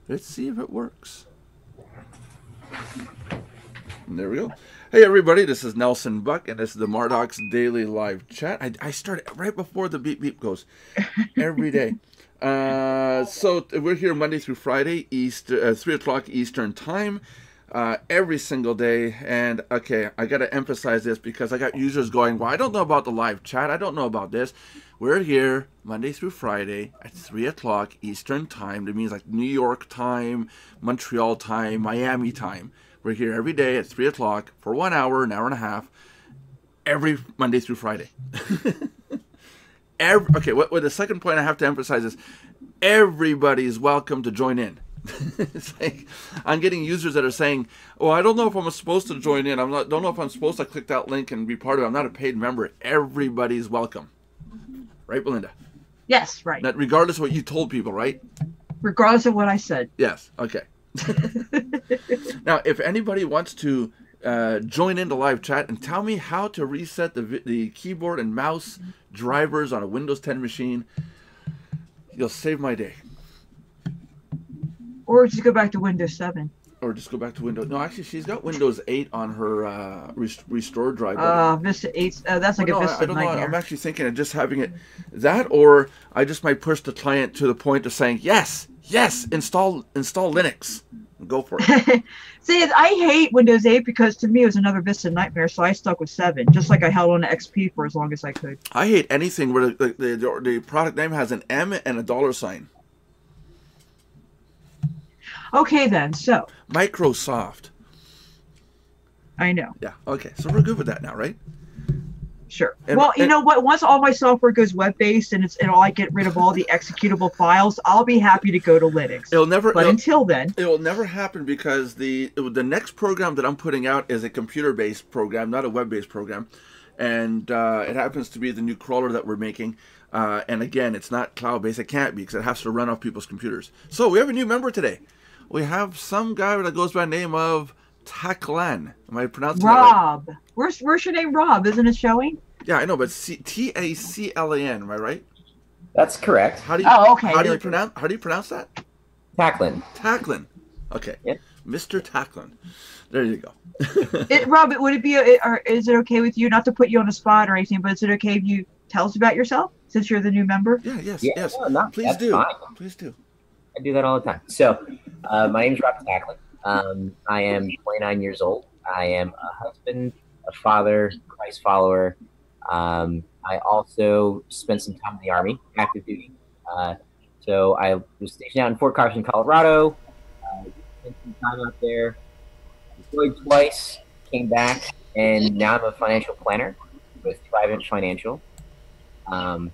Let's see if it works. And there we go. Hey everybody, this is Nelson Buck, and this is the Mardox Daily Live Chat. I start right before the beep beep goes every day. So we're here Monday through Friday, 3 o'clock Eastern Time, every single day. And okay, I got to emphasize this because I got users going, well, I don't know about the live chat. I don't know about this. We're here Monday through Friday at 3 o'clock Eastern Time. That means like New York time, Montreal time, Miami time. We're here every day at 3 o'clock for 1 hour, an hour and a half, every Monday through Friday. Okay, what the second point I have to emphasize is everybody's welcome to join in. It's like, I'm getting users that are saying, oh, I don't know if I'm supposed to join in. Don't know if I'm supposed to click that link and be part of it. I'm not a paid member. Everybody's welcome. Right, Belinda? Yes, right. That regardless of what you told people, right? Regardless of what I said. Yes, okay. Now, if anybody wants to join into live chat and tell me how to reset the keyboard and mouse drivers on a Windows 10 machine, you'll save my day. Or just go back to Windows 7. Or just go back to Windows. No, actually, she's got Windows 8 on her restore drive. Vista 8. That's like a Vista I don't know. nightmare. I'm actually thinking of just having it that, or I just might push the client to the point of saying, yes, install Linux. Go for it. See, I hate Windows 8 because to me it was another Vista nightmare, so I stuck with 7, just like I held on to XP for as long as I could. I hate anything where the product name has an M and a $sign. Okay, then, so. Microsoft. I know. Yeah, okay. So we're good with that now, right? Sure. Well, you know what? Once all my software goes web-based and I get rid of all the executable files, I'll be happy to go to Linux. Until then, it will never happen because the next program that I'm putting out is a computer-based program, not a web-based program, and it happens to be the new crawler that we're making. And again, it's not cloud-based. It can't be because it has to run off people's computers. So we have a new member today. We have some guy that goes by the name of Taclan. Am I pronouncing Rob. that right? Where's your name, Rob? Isn't it showing? Yeah, I know, but Taclan. Am I right? That's correct. Okay. How do you pronounce that? Taclan. Taclan. Okay. Yep. Mr. Taclan. There you go. Rob, would it be? Is it okay with you, not to put you on the spot or anything, but is it okay if you tell us about yourself since you're the new member? Yeah. Yes. No, Please do. Fine. Please do. I do that all the time. So, my name is Rob Taclan. I am 29 years old. I am a husband, a father, Christ follower. I also spent some time in the Army, active duty. So I was stationed out in Fort Carson, Colorado. Spent some time out there. Deployed twice, came back, and now I'm a financial planner with Thrivent Financial. And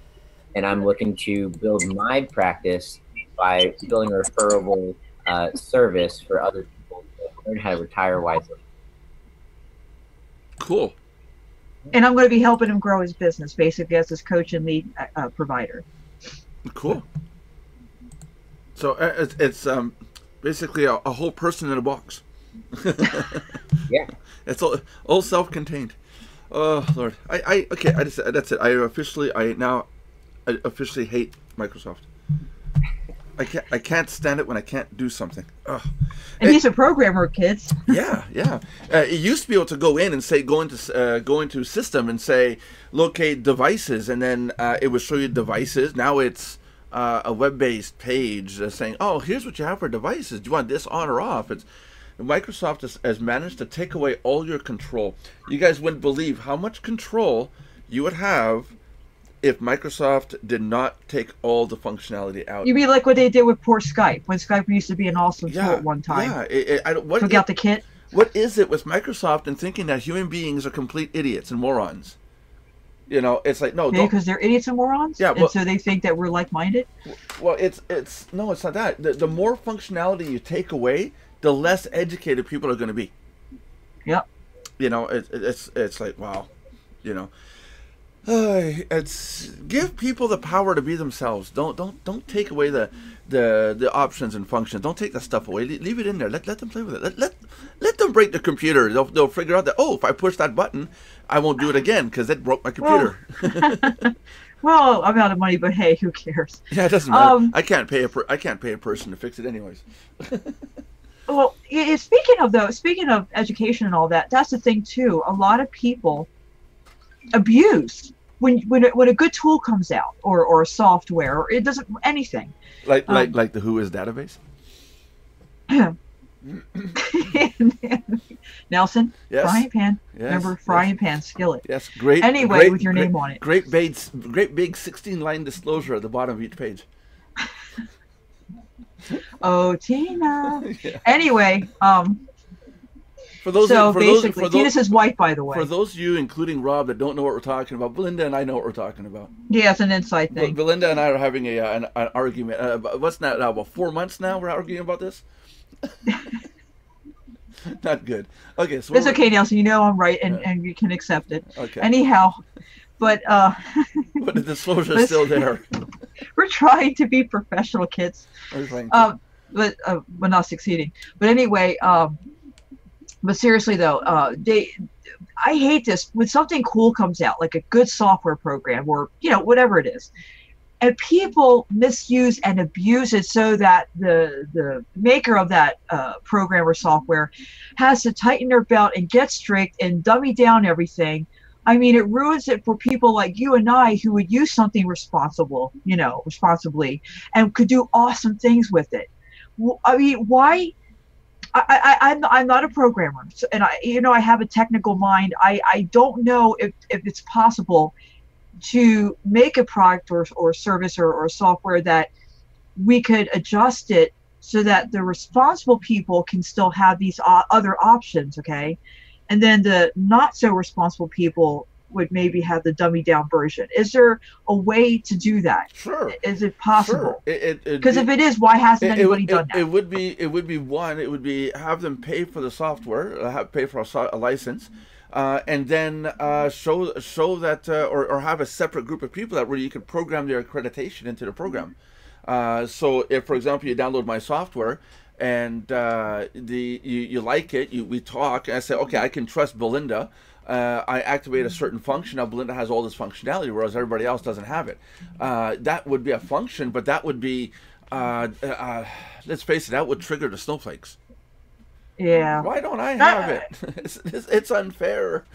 I'm looking to build my practice by building a referable service for other people to learn how to retire wisely. Cool. And I'm going to be helping him grow his business, basically, as his coach and lead provider. Cool. So it's basically a whole person in a box. Yeah. It's all self-contained. Oh Lord. That's it. I officially hate Microsoft. I can't stand it when I can't do something. Ugh. And he's a programmer, kids. Yeah. It used to be able to go in and say go into system and say locate devices, and then it would show you devices. Now it's a web-based page saying, oh, here's what you have for devices. Do you want this on or off? Microsoft has managed to take away all your control. You guys wouldn't believe how much control you would have if Microsoft did not take all the functionality out. You mean like what they did with poor Skype, when Skype used to be an awesome tool at one time? Yeah. Took out the kit? What is it with Microsoft and thinking that human beings are complete idiots and morons? You know, it's like, no. Because they're idiots and morons? Yeah. And so they think that we're like-minded? Well, it's not that. The more functionality you take away, the less educated people are going to be. Yep. You know, it's like, wow, you know. It's give people the power to be themselves. Don't take away the options and functions. Don't take that stuff away. Leave it in there. Let them play with it. Let them break the computer. They'll figure out that, oh, if I push that button, I won't do it again because it broke my computer. Well, I'm out of money, but hey, who cares? Yeah, it doesn't matter. I can't pay a person to fix it anyways. Well, speaking of education and all that, that's the thing too. A lot of people abuse when a good tool comes out or a software or it doesn't anything. Like the Who Is database. Nelson, yes. frying pan. Yes. Remember, frying pan skillet. Yes, great. Anyway, great, with your name on it. Great big 16-line disclosure at the bottom of each page. Oh, Tina. Yeah. Anyway, Tina's his wife, by the way. For those of you, including Rob, that don't know what we're talking about, Belinda and I know what we're talking about. Yeah, it's an inside thing. Belinda and I are having an argument. What's that? About 4 months now we're arguing about this? Not good. Okay, so it's okay, Nelson. You know I'm right, and you can accept it. Okay. Anyhow, but but the disclosure is still there. We're trying to be professional, kids. But not succeeding. But anyway, but seriously though, I hate this when something cool comes out, like a good software program or whatever it is, and people misuse and abuse it so that the maker of that program or software has to tighten their belt and get strict and dummy down everything. I mean, it ruins it for people like you and I who would use something responsibly and could do awesome things with it. I mean, why? I'm not a programmer, and I have a technical mind. I don't know if it's possible to make a product or service or software that we could adjust it so that the responsible people can still have these other options, okay? And then the not so responsible people would maybe have the dummy down version. Is there a way to do that? Sure. Is it possible? Sure. Because if it is, why hasn't anybody done that? It would be have them pay for the software, pay for a license, and then show that or have a separate group of people where you can program their accreditation into the program. So if, for example, you download my software and you like it, we talk, and I say, okay, I can trust Belinda. I activate a certain function. Now Belinda has all this functionality, whereas everybody else doesn't have it. That would be a function, but that would be, let's face it, that would trigger the snowflakes. Yeah. Why don't I have it? It's unfair.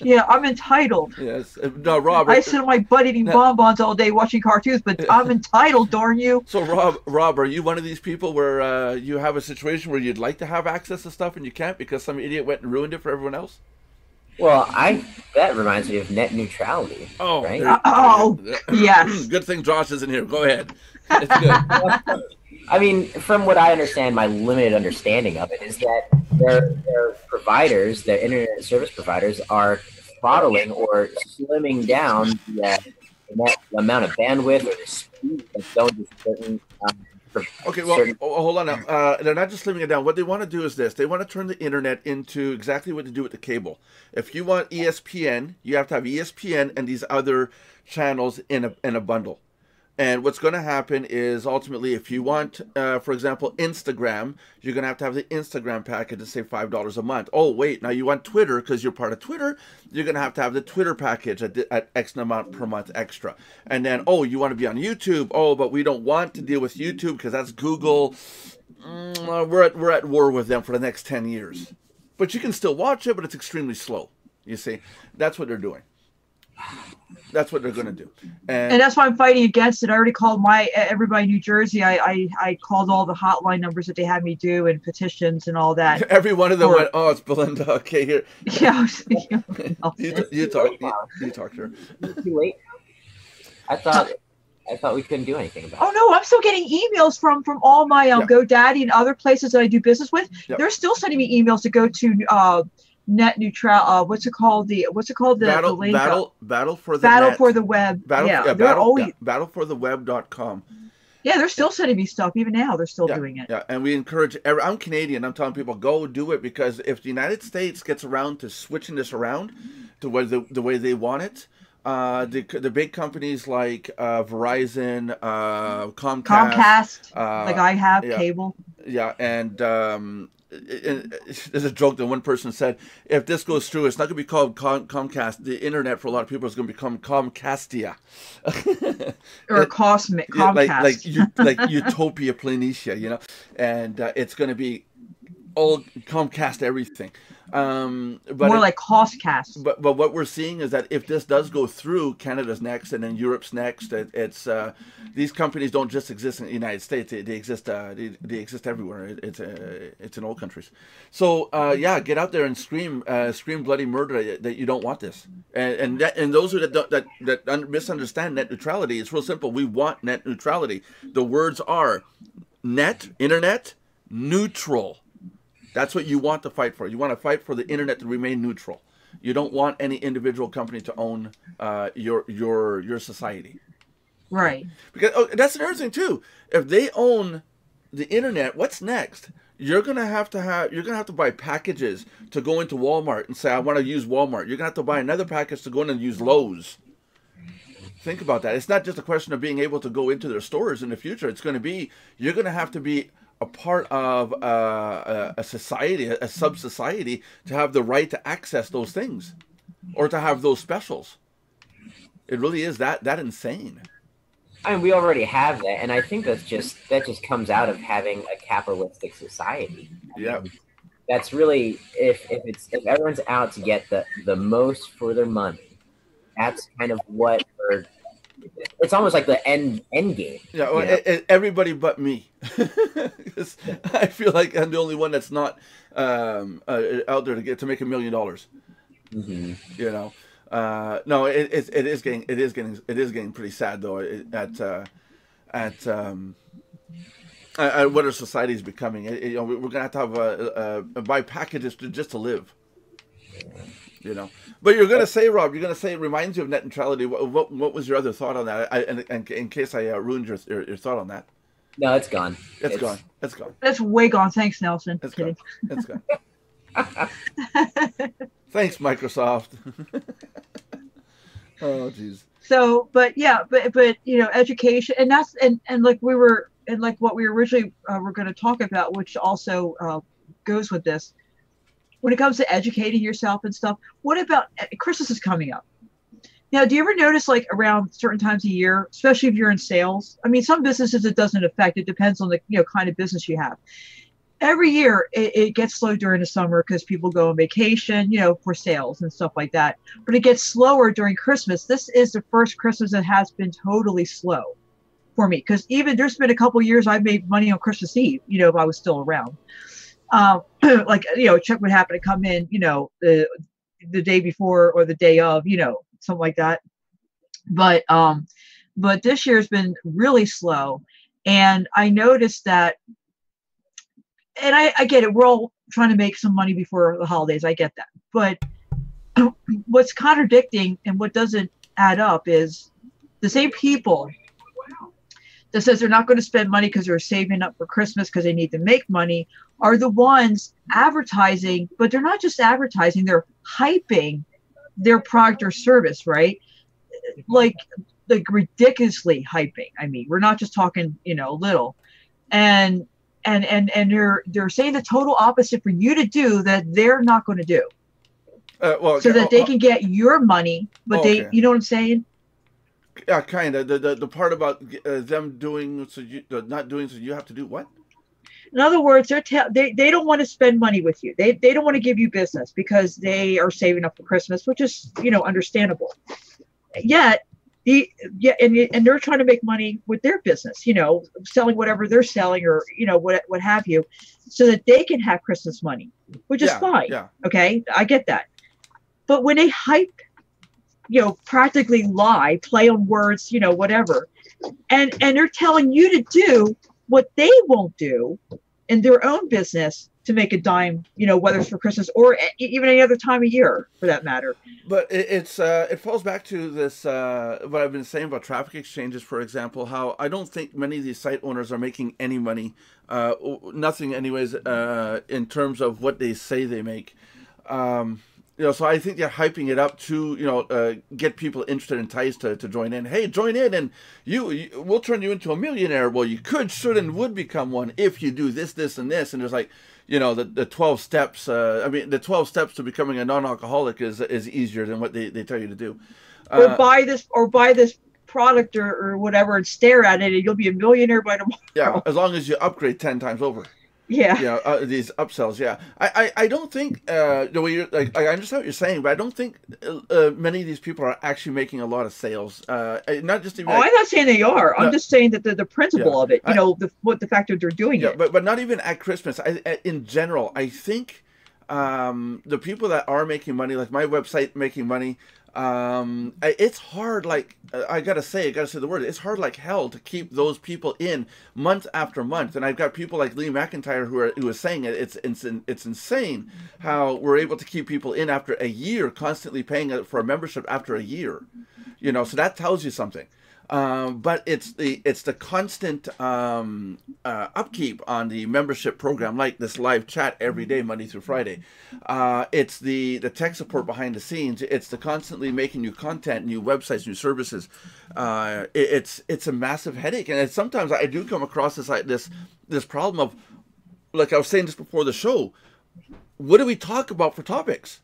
Yeah, I'm entitled. Yes. No, Rob. I sit on my butt eating bonbons all day watching cartoons, but I'm entitled, darn you. So, Rob, are you one of these people where you have a situation where you'd like to have access to stuff and you can't because some idiot went and ruined it for everyone else? Well, that reminds me of net neutrality. Oh, right? Yes. Good thing Josh isn't here. Go ahead. It's good. I mean, from what I understand, my limited understanding of it is that their providers, the internet service providers, are throttling or slimming down the amount of bandwidth or the speed that goes to certain. Okay, well, hold on now. They're not just slimming it down. What they want to do is this. They want to turn the internet into exactly what they do with the cable. If you want ESPN, you have to have ESPN and these other channels in a bundle. And what's going to happen is ultimately, if you want, for example, Instagram, you're going to have the Instagram package and say $5 a month. Oh, wait, now you want Twitter because you're part of Twitter. You're going to have the Twitter package at X amount per month extra. And then, oh, you want to be on YouTube. Oh, but we don't want to deal with YouTube because that's Google. We're at war with them for the next 10 years. But you can still watch it, but it's extremely slow. You see, that's what they're doing. That's what they're going to do, and that's why I'm fighting against it. I already called everybody in New Jersey. I called all the hotline numbers that they had me do and petitions and all that. Every one of them went, "Oh, it's Belinda." Okay, here. Yeah, you talk to her. Too late. I thought we couldn't do anything about it. Oh no, I'm still getting emails from all my GoDaddy and other places that I do business with. Yep. They're still sending me emails to go to net neutral. What's it called? The link? Battle for the Battle net. for the web. Battlefortheweb.com. Yeah, they're still sending me stuff. Even now, they're still doing it. Yeah, and we encourage. I'm Canadian. I'm telling people go do it because if the United States gets around to switching this around to the way they want it, the big companies like Verizon, Comcast, like I have cable. Yeah, and there's a joke that one person said, if this goes through, it's not going to be called Comcast. The internet for a lot of people is going to become Comcastia. Or Comcast. like Utopia Planitia, you know, and it's going to be all Comcast everything. But more like Costcast. But what we're seeing is that if this does go through, Canada's next, and then Europe's next. It's these companies don't just exist in the United States; they exist. They exist everywhere. It's in all countries. So yeah, get out there and scream bloody murder that you don't want this. And those who that misunderstand net neutrality, it's real simple. We want net neutrality. The words are net, internet, neutral. That's what you want to fight for. You want to fight for the internet to remain neutral. You don't want any individual company to own your society. Right. Because that's another thing too. If they own the internet, what's next? You're gonna have to buy packages to go into Walmart and say, I want to use Walmart. You're gonna have to buy another package to go in and use Lowe's. Think about that. It's not just a question of being able to go into their stores in the future. It's going to be, you're going to have to be a part of a society, a sub-society, to have the right to access those things or to have those specials. It really is that insane. I mean, we already have that, and I think that just comes out of having a capitalistic society. Yeah, that's really if everyone's out to get the most for their money, that's kind of what it's almost like the end game. Yeah, well, everybody but me. I feel like I'm the only one that's not out there to make $1 million. Mm-hmm. You know, no, it is getting pretty sad though at what our society is becoming. You know, we're gonna have to have buy packages just to live. You know, but you're gonna say, Rob, it reminds you of net neutrality. What was your other thought on that? And in case I ruined your thought on that. No, it's gone. It's gone. It's gone. That's way gone. Thanks, Nelson. It's gone. It's gone. Thanks, Microsoft. Oh, jeez. So, but you know, education, and that's and like we were, and like what we originally were going to talk about, which also goes with this. When it comes to educating yourself and stuff, what about Christmas is coming up? Now, do you ever notice, like, around certain times of year, especially if you're in sales? I mean, some businesses it doesn't affect. It depends on the kind of business you have. Every year it gets slow during the summer because people go on vacation, for sales and stuff like that. But it gets slower during Christmas. This is the first Christmas that has been totally slow for me, because even there's been a couple years I made money on Christmas Eve, if I was still around. Like, check would happen to come in, the day before or the day of, something like that. But this year's been really slow. And I noticed that, and I get it. We're all trying to make some money before the holidays. I get that. But what's contradicting and what doesn't add up is the same people that says they're not going to spend money because they're saving up for Christmas because they need to make money are the ones advertising, but they're not just advertising, they're hyping their product or service, right? Like ridiculously hyping. I mean, we're not just talking, little. And they're saying the total opposite for you to do that they're not going to do. So that they can get your money, but okay. you know what I'm saying? Yeah, kind of. The part about them doing so not doing so you have to do what? In other words, they don't want to spend money with you. They don't want to give you business because they are saving up for Christmas, which is understandable. Yet, and they're trying to make money with their business, selling whatever they're selling or what have you, so that they can have Christmas money, which is fine. Yeah. Okay, I get that. But when they hype, practically lie, play on words, whatever, and they're telling you to do what they won't do in their own business to make a dime, whether it's for Christmas or even any other time of year for that matter. But it falls back to this, what I've been saying about traffic exchanges, for example, how I don't think many of these site owners are making any money, nothing anyways, in terms of what they say they make. You know, so I think they're hyping it up to, you know, get people interested, enticed to join in. Hey, join in, and we'll turn you into a millionaire. Well, you could, should, and would become one if you do this, this, and this. And there's like, you know, the 12 steps. I mean, the 12 steps to becoming a non-alcoholic is easier than what they tell you to do. Or buy this product or whatever and stare at it, and you'll be a millionaire by tomorrow. Yeah, as long as you upgrade 10 times over. Yeah. Yeah, these upsells. Yeah, I don't think the way you're like, I understand what you're saying, but I don't think many of these people are actually making a lot of sales. Not just even. Oh, I'm not saying they are. No, I'm just saying that the principle of it. You know, the fact that they're doing it. But not even at Christmas. In general, I think the people that are making money, like my website making money. It's hard, like I gotta say the word. It's hard like hell to keep those people in month after month. And I've got people like Lee McIntyre who is saying it's insane how we're able to keep people in after a year, constantly paying for a membership after a year. You know, so that tells you something. But it's the constant upkeep on the membership program, like this live chat every day, Monday through Friday. It's the tech support behind the scenes. It's the constantly making new content, new websites, new services. It's a massive headache, and sometimes I do come across this problem of, like I was saying just before the show, what do we talk about for topics?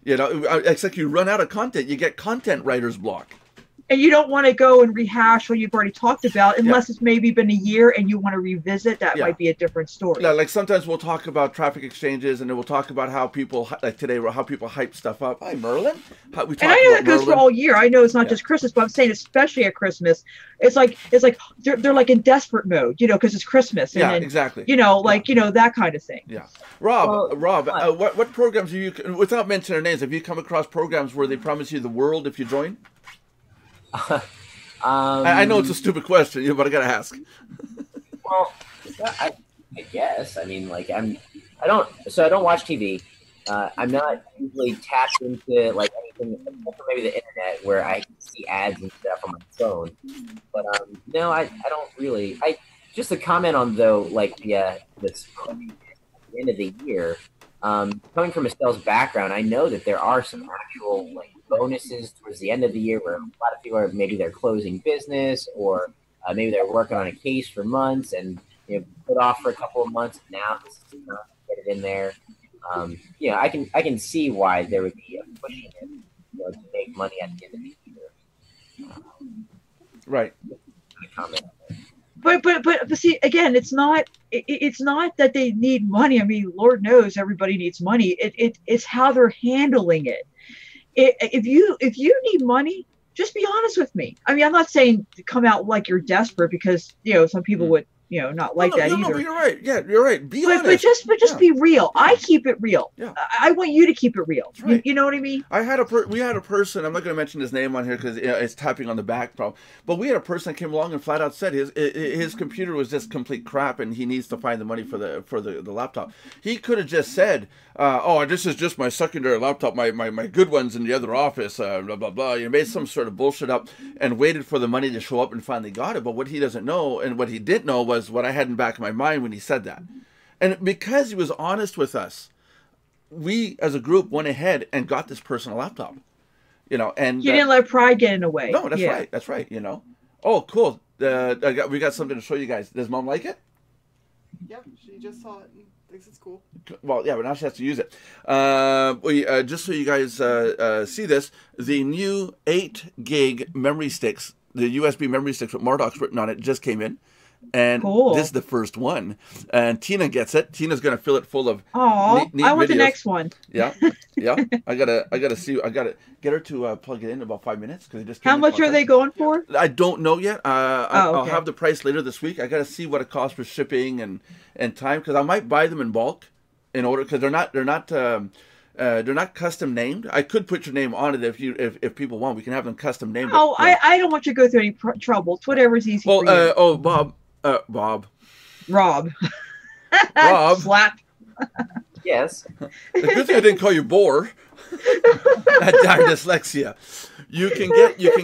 You know, it's like you run out of content. You get content writer's block. And you don't want to go and rehash what you've already talked about unless it's maybe been a year and you want to revisit. That might be a different story. Yeah, like sometimes we'll talk about traffic exchanges, and then we'll talk about how people, like today, how people hype stuff up. Hi, Merlin. And I know that goes for all year. I know it's not just Christmas, but I'm saying especially at Christmas, it's like they're like in desperate mode, you know, because it's Christmas. And exactly. You know, like you know that kind of thing. Yeah, Rob, what programs have you, without mentioning their names, have you come across programs where they promise you the world if you join? I know it's a stupid question, but I gotta ask. Well, I guess. I mean, like I don't watch TV. I'm not usually tapped into like anything except for maybe the internet where I can see ads and stuff on my phone. But no, I don't really. Just to comment on though, like this at the end of the year. Coming from a sales background, I know that there are some actual like bonuses towards the end of the year where a lot of people are they're closing business or maybe they're working on a case for months and put off for a couple of months. Now this is enough to get it in there. I can see why there would be a pushing it to make money at the end of the year. Right. Comment. But see, again, it's not that they need money. I mean, Lord knows everybody needs money. It's how they're handling it. If you need money, just be honest with me. I mean, I'm not saying to come out like you're desperate because some people would not like that either. No, you're right. Yeah, you're right. Be honest. But just be real. I keep it real. Yeah. I want you to keep it real. Right. You know what I mean? We had a person. I'm not going to mention his name on here because it's tapping on the back problem. But we had a person that came along and flat out said his computer was just complete crap and he needs to find the money for the laptop. He could have just said, "Oh, this is just my secondary laptop. My good one's in the other office." Blah blah blah. You made some sort of bullshit up and waited for the money to show up and finally got it. But what he doesn't know and what he didn't know was what I had in the back of my mind when he said that. And because he was honest with us, we as a group went ahead and got this person a laptop. And you didn't let pride get in the way. No, that's right. That's right. Oh, cool. We got something to show you guys. Does Mom like it? Yep, she just saw it and thinks it's cool. Well, yeah, but now she has to use it. Just so you guys see this, the new 8 gig memory sticks, the USB memory sticks with Mardox written on it, just came in. And cool. This is the first one. And Tina gets it. Tina's going to fill it full of neat I want videos. the next one. Yeah. I gotta get her to plug it in about 5 minutes because it just. How much are they going for? I don't know yet. I'll okay. have the price later this week. I got to see what it costs for shipping and time because I might buy them in bulk in order because they're not custom named. I could put your name on it if people want. We can have them custom named. Oh, I don't want you to go through any trouble. It's whatever's easy for you. Bob. Rob. Rob. Slap. Yes. The good thing I didn't call you Boar. That darn dyslexia. You can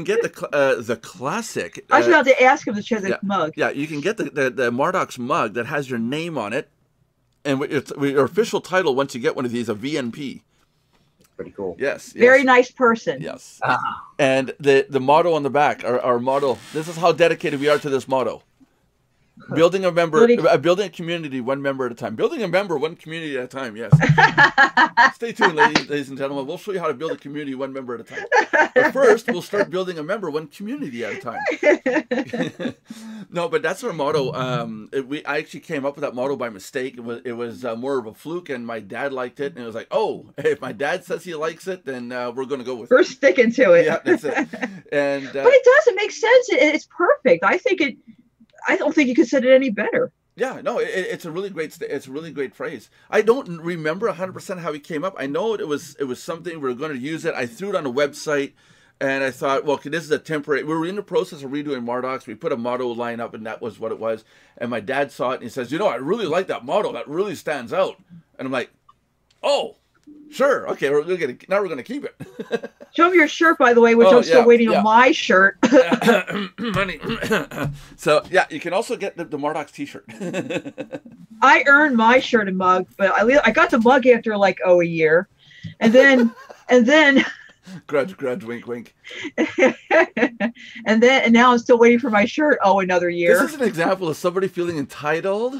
get the classic. I was about to ask him to share the mug. Yeah, you can get the Mardox mug that has your name on it, and your official title once you get one of these a VNP. pretty cool. Yes. Very nice person. Yes. And the motto on the back, our motto. This is how dedicated we are to this motto. Building a building a community one member at a time. Building a member one community at a time. Yes. Stay tuned, ladies and gentlemen. We'll show you how to build a community one member at a time. But first, we'll start building a member one community at a time. No, but that's our motto. I actually came up with that motto by mistake. It was more of a fluke, and my dad liked it, and it was like, oh, if my dad says he likes it, then we're going to go with it. We're sticking to it. Yeah, that's it. And but it does. It makes sense. It's perfect. I don't think you could said it any better. Yeah, no, it's a really great phrase. I don't remember 100% how he came up. I know it was something we were going to use it. I threw it on a website, and I thought, well, okay, this is a temporary. We were in the process of redoing Mardox. We put a motto line up, and that was what it was. And my dad saw it, and he says, I really like that motto. That really stands out. And I'm like, oh, sure, okay, now we're gonna keep it. Show me your shirt, by the way, which I'm still waiting on my shirt. Money. So yeah, you can also get the Mardox T-shirt. I earned my shirt and mug, but I got the mug after like a year, and then grudge, wink, wink. and now I'm still waiting for my shirt. Oh, another year. This is an example of somebody feeling entitled.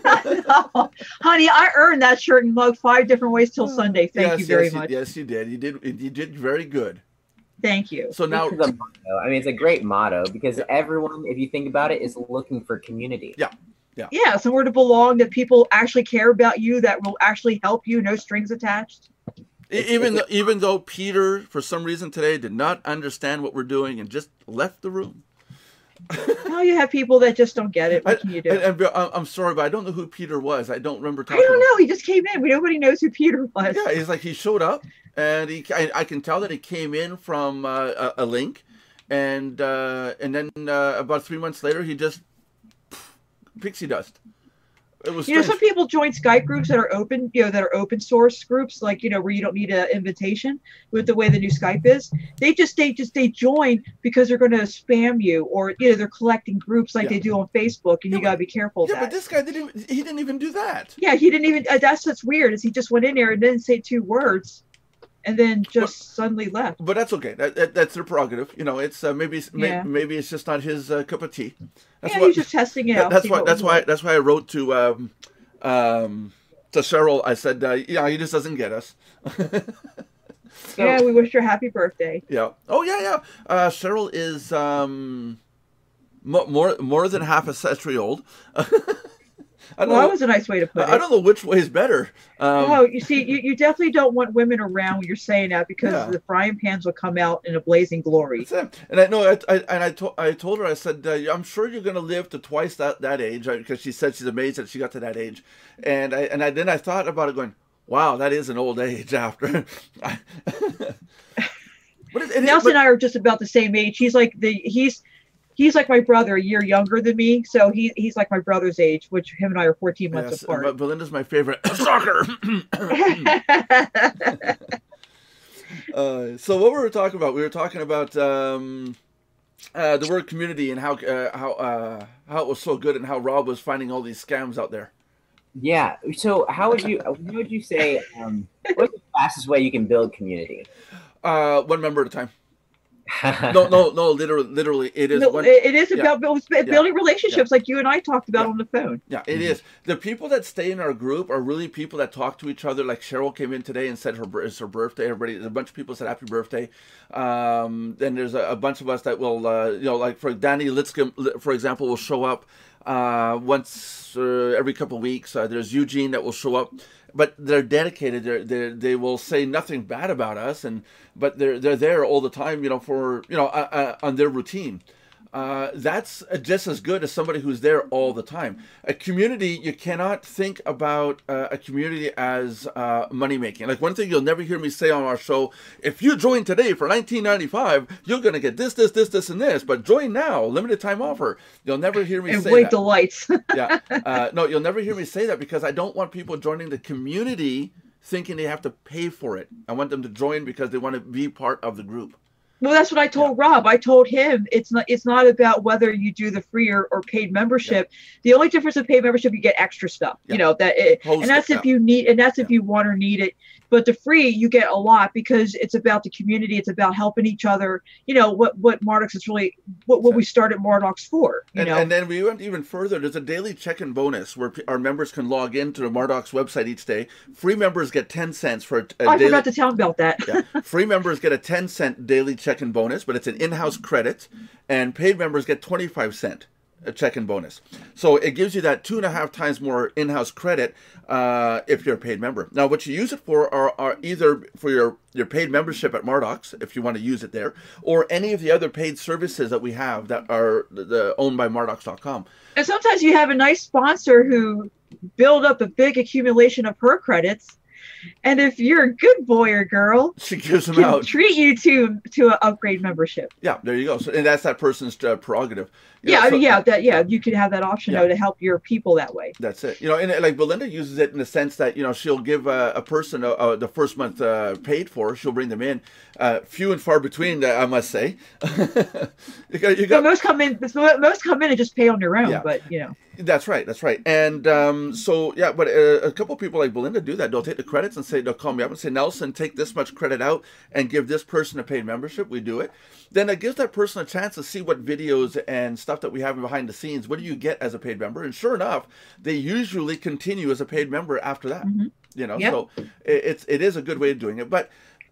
No, honey, I earned that shirt and mug 5 different ways till Sunday. Thank you very much. Yes, you did. You did very good. Thank you. So now, it's a great motto because everyone, if you think about it, is looking for community. Yeah. Yeah, somewhere to belong, that people actually care about you, that will actually help you, no strings attached. Even though Peter, for some reason today, did not understand what we're doing and just left the room. No, you have people that just don't get it. What can you do? I'm sorry, but I don't know who Peter was. I don't remember talking. I don't know. He just came in. Nobody knows who Peter was. Yeah, he's like, he showed up, and I can tell that he came in from a link, and then about 3 months later, he just pixie dust. It was some people join Skype groups that are open, that are open source groups, like, where you don't need an invitation with the way the new Skype is. They join because they're going to spam you, or, they're collecting groups like they do on Facebook, and you got to be careful of that. Yeah, but this guy didn't even do that. Yeah, he didn't even, that's what's weird, is he just went in there and didn't say 2 words. And then suddenly left. But that's okay. That's their prerogative. It's maybe it's just not his cup of tea. He's just testing it out. That's why I wrote to Cheryl. I said, he just doesn't get us. Yeah, we wish her happy birthday. Yeah. Oh yeah. Cheryl is more than half a century old. That was a nice way to put it. I don't know which way is better. You see, you definitely don't want women around when you're saying that, because the frying pans will come out in a blazing glory. And I know, I told her, I said, I'm sure you're going to live to twice that age, because she said she's amazed that she got to that age. And then I thought about it, going, wow, that is an old age after. Nelson and I are just about the same age. He's like my brother, a year younger than me, so he's like my brother's age, which him and I are 14 months apart. But Belinda's my favorite soccer. So what we were talking about? We were talking about the word community, and how it was so good, and how Rob was finding all these scams out there. Yeah. So how would you say? What's the fastest way you can build community? One member at a time. No, literally, it is. It is about building relationships, like you and I talked about on the phone. Yeah, it is. The people that stay in our group are really people that talk to each other. Like Cheryl came in today and said it's her birthday. There's a bunch of people said happy birthday. Then there's a bunch of us that will, like for Danny Litzkin, for example, will show up once every couple of weeks. There's Eugene that will show up. But they're dedicated. They will say nothing bad about us, but they're there all the time. On their routine. That's just as good as somebody who's there all the time. A community, you cannot think about a community as money making. Like, one thing you'll never hear me say on our show: if you join today for $19.95, you're going to get this, and this. But join now, limited time offer. You'll never hear me say that. And wait the lights. Yeah, no, you'll never hear me say that, because I don't want people joining the community thinking they have to pay for it. I want them to join because they want to be part of the group. Well, that's what I told Rob. I told him it's not about whether you do the free or paid membership. Yeah. The only difference with paid membership, you get extra stuff. Yeah. And that's if you need, and that's if you want or need it. But the free, you get a lot because it's about the community. It's about helping each other. You know, what Mardox is really, what we started Mardox for, you know. And then we went even further. There's a daily check-in bonus where our members can log into the Mardox website each day. Free members get 10 cents for a I daily... forgot to tell them about that. Yeah. Free members get a 10-cent daily check-in bonus, but it's an in-house credit. And paid members get 25-cent a check-in bonus. So it gives you that 2.5 times more in-house credit if you're a paid member. Now, what you use it for are either for your paid membership at Mardox, if you want to use it there, or any of the other paid services that we have that are owned by Mardox.com. And sometimes you have a nice sponsor who build up a big accumulation of her credits. And if you're a good boy or girl, she gives them out. Treat you to an upgrade membership. Yeah, there you go. So, and that's that person's prerogative. You can have that option though to help your people that way. That's it. You know, and like Belinda uses it in the sense that, you know, she'll give a person the first month paid for. She'll bring them in. Few and far between, I must say. you got most come in. Most come in and just pay on their own. Yeah. But you know. That's right. That's right. And so yeah, but a couple of people like Belinda do that. They'll take the credits and say, they'll call me up and say, Nelson, take this much credit out and give this person a paid membership. We do it. Then it gives that person a chance to see what videos and stuff that we have behind the scenes. What do you get as a paid member? And sure enough, they usually continue as a paid member after that. Mm-hmm. You know, so it is a good way of doing it. But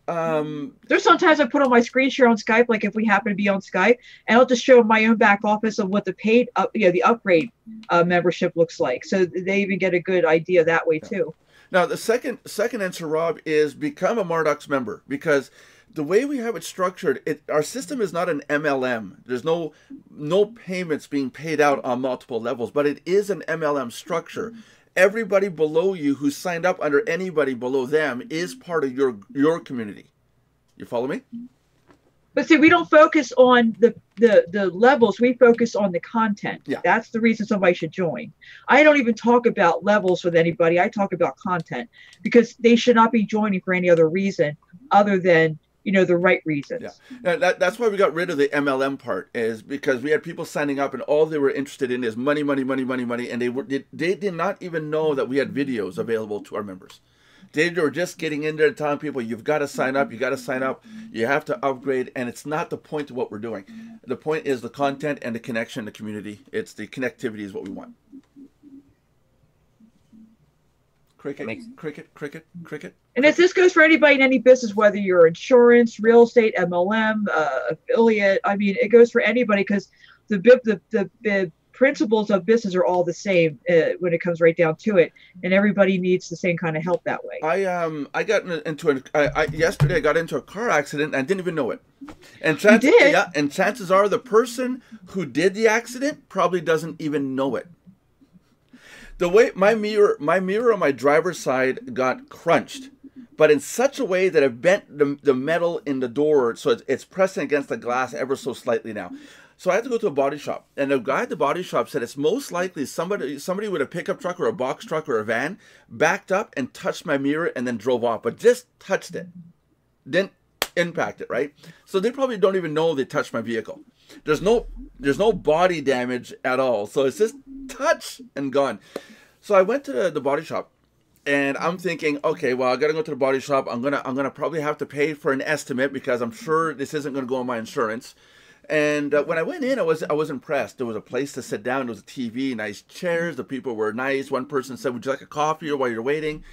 there's sometimes I put on my screen share on Skype, like if we happen to be on Skype, and I'll just show my own back office of what the paid the upgrade membership looks like. So they even get a good idea that way too. Now the second answer, Rob, is become a Mardox member, because the way we have it structured, our system is not an MLM. There's no payments being paid out on multiple levels, but it is an MLM structure. Everybody below you who signed up under anybody below them is part of your community. You follow me? But see, we don't focus on the levels. We focus on the content. Yeah. That's the reason somebody should join. I don't even talk about levels with anybody. I talk about content, because they should not be joining for any other reason other than, you know, the right reasons. Yeah, that's why we got rid of the MLM part, is because we had people signing up and all they were interested in is money, money, money, money, money, and they did not even know that we had videos available to our members. They were just getting in there and telling people, you've got to sign up, you have to upgrade, and it's not the point of what we're doing. The point is the content and the connection, the community. It's the connectivity is what we want. Cricket. And if this goes for anybody in any business, whether you're insurance, real estate, MLM, affiliate, I mean, it goes for anybody, because the principles of business are all the same when it comes right down to it, and everybody needs the same kind of help that way. I got into yesterday. I got into a car accident and I didn't even know it. And chances are the person who did the accident probably doesn't even know it. The way my mirror on my driver's side got crunched, but in such a way that it bent the metal in the door, so it's pressing against the glass ever so slightly now. So I had to go to a body shop, and the guy at the body shop said it's most likely somebody with a pickup truck or a box truck or a van backed up and touched my mirror and then drove off, but just touched it, didn't impact it, right? So they probably don't even know they touched my vehicle. There's no body damage at all, so it's just touch and gone. So I went to the body shop, and I'm thinking, okay, well, I gotta go to the body shop. I'm gonna probably have to pay for an estimate, because I'm sure this isn't gonna go on my insurance. And when I went in, I was impressed. There was a place to sit down. There was a TV, nice chairs. The people were nice. One person said, "Would you like a coffee or while you're waiting?"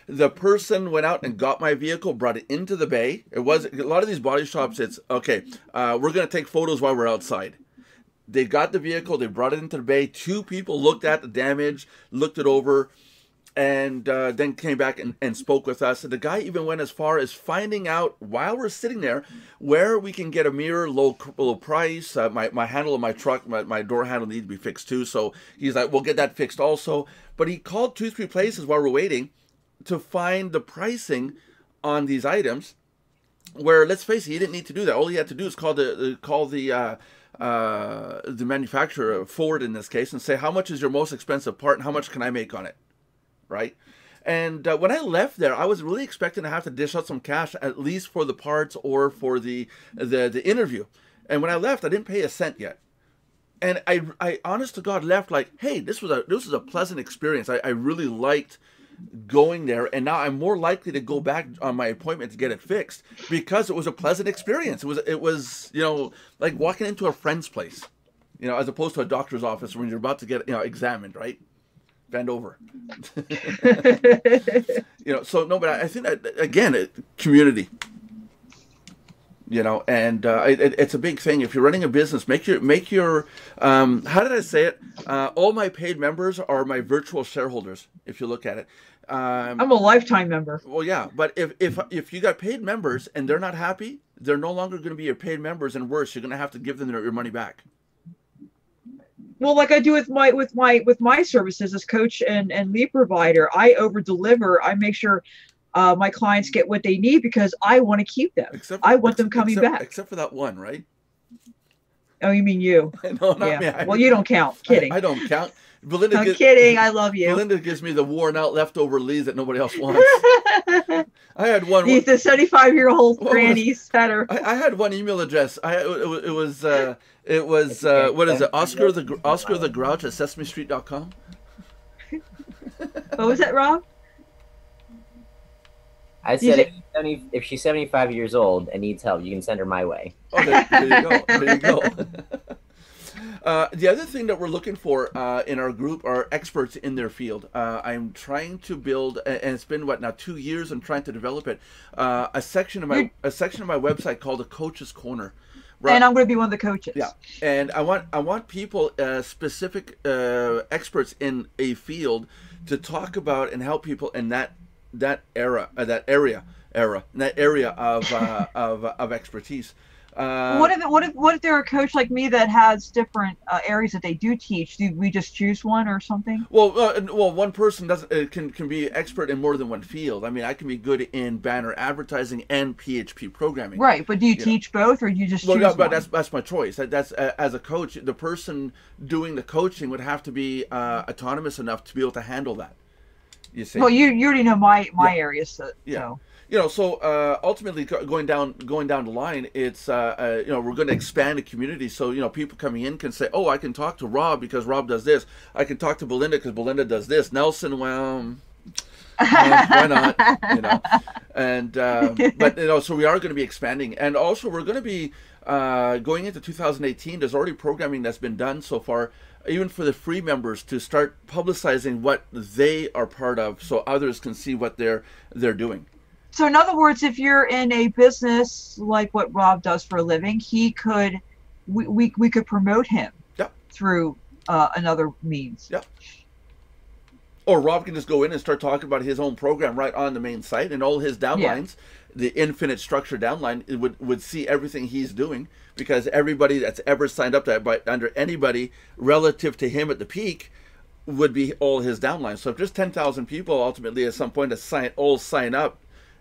The person went out and got my vehicle, brought it into the bay. It was a lot of these body shops. It's okay. We're gonna take photos while we're outside. They got the vehicle. They brought it into the bay. 2 people looked at the damage, looked it over, and then came back and spoke with us. And the guy even went as far as finding out while we're sitting there where we can get a mirror, low price. My handle of my truck, my door handle needs to be fixed too. So he's like, we'll get that fixed also. But he called 2-3 places while we're waiting to find the pricing on these items, where, let's face it, he didn't need to do that. All he had to do is call the manufacturer, Ford in this case, and say, how much is your most expensive part and how much can I make on it, right? And when I left there, I was really expecting to have to dish out some cash, at least for the parts or for the interview. And when I left, I didn't pay a cent yet. And I honest to God left like, hey, this was a pleasant experience. I really liked going there, and now I'm more likely to go back on my appointment to get it fixed because it was a pleasant experience. It was like walking into a friend's place, as opposed to a doctor's office when you're about to get examined, right? Bend over. So no, but I think that again, community. And it's a big thing. If you're running a business, make your how did I say it? All my paid members are my virtual shareholders. If you look at it, I'm a lifetime member. well, yeah, but if you got paid members and they're not happy, they're no longer going to be your paid members, and worse, you're going to have to give them your money back. Well, like I do with my services as coach and lead provider, I over deliver. I make sure my clients get what they need because I want to keep them. I want them coming back. Except for that one, right? Oh, you mean you? No, not me. Well, you don't count. Kidding. I don't count. I'm kidding. I love you. Belinda gives me the worn out leftover leaves that nobody else wants. I had one. The 75-year-old granny setter. I had one email address. It was what is it? Oscar the Grouch at SesameStreet.com. What was that, Rob? I said if she's 75 years old and needs help, you can send her my way. Oh, there you go. There you go. The other thing that we're looking for in our group are experts in their field. I'm trying to build, and it's been 2 years. I'm trying to develop it. A section of my website called the Coach's Corner. Right. And I'm going to be one of the coaches. Yeah, and I want people, specific experts in a field, to talk about and help people in that area of expertise. What if they're a coach like me that has different areas that they do teach? Do we just choose one or something? Well, one person can be expert in more than one field. I mean, I can be good in banner advertising and PHP programming. Right, but do you teach both, or do you just choose one? But one? that's my choice. That's as a coach, the person doing the coaching would have to be autonomous enough to be able to handle that. You see? Well, you already know my areas, so. Yeah. So ultimately, going down the line, it's we're going to expand the community. So people coming in can say, "Oh, I can talk to Rob because Rob does this. I can talk to Belinda because Belinda does this. Nelson, well, why not?" And but so we are going to be expanding, and also we're going to be going into 2018. There's already programming that's been done so far, even for the free members, to start publicizing what they are part of, so others can see what they're doing. So in other words, if you're in a business like what Rob does for a living, we could promote him through another means. Yeah. Or Rob can just go in and start talking about his own program right on the main site, and all his downlines, the infinite structure downline, would see everything he's doing, because everybody that's ever signed up to it, but under anybody relative to him at the peak, would be all his downlines. So if there's 10,000 people ultimately at some point that sign up,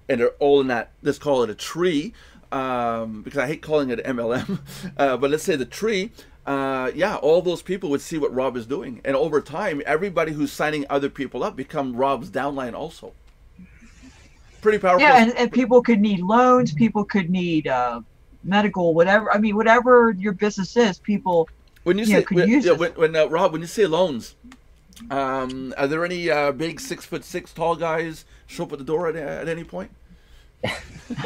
and they're all in that, let's call it a tree, because I hate calling it MLM, but let's say the tree, all those people would see what Rob is doing. And over time, everybody who's signing other people up become Rob's downline also. Pretty powerful. Yeah, and people could need loans, people could need medical, whatever. I mean, whatever your business is, people could use it. Rob, when you say loans, are there any big 6'6" tall guys show up at the door at any point?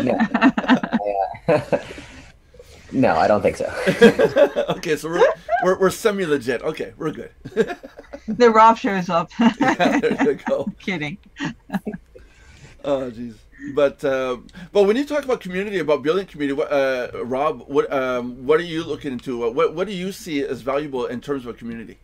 No. No, I don't think so. Okay, so we're semi-legit. Okay, we're good. The Rob shows up. Yeah, there you go. Kidding. Oh, jeez. But when you talk about community, about building community, Rob, what are you looking into? What do you see as valuable in terms of a community?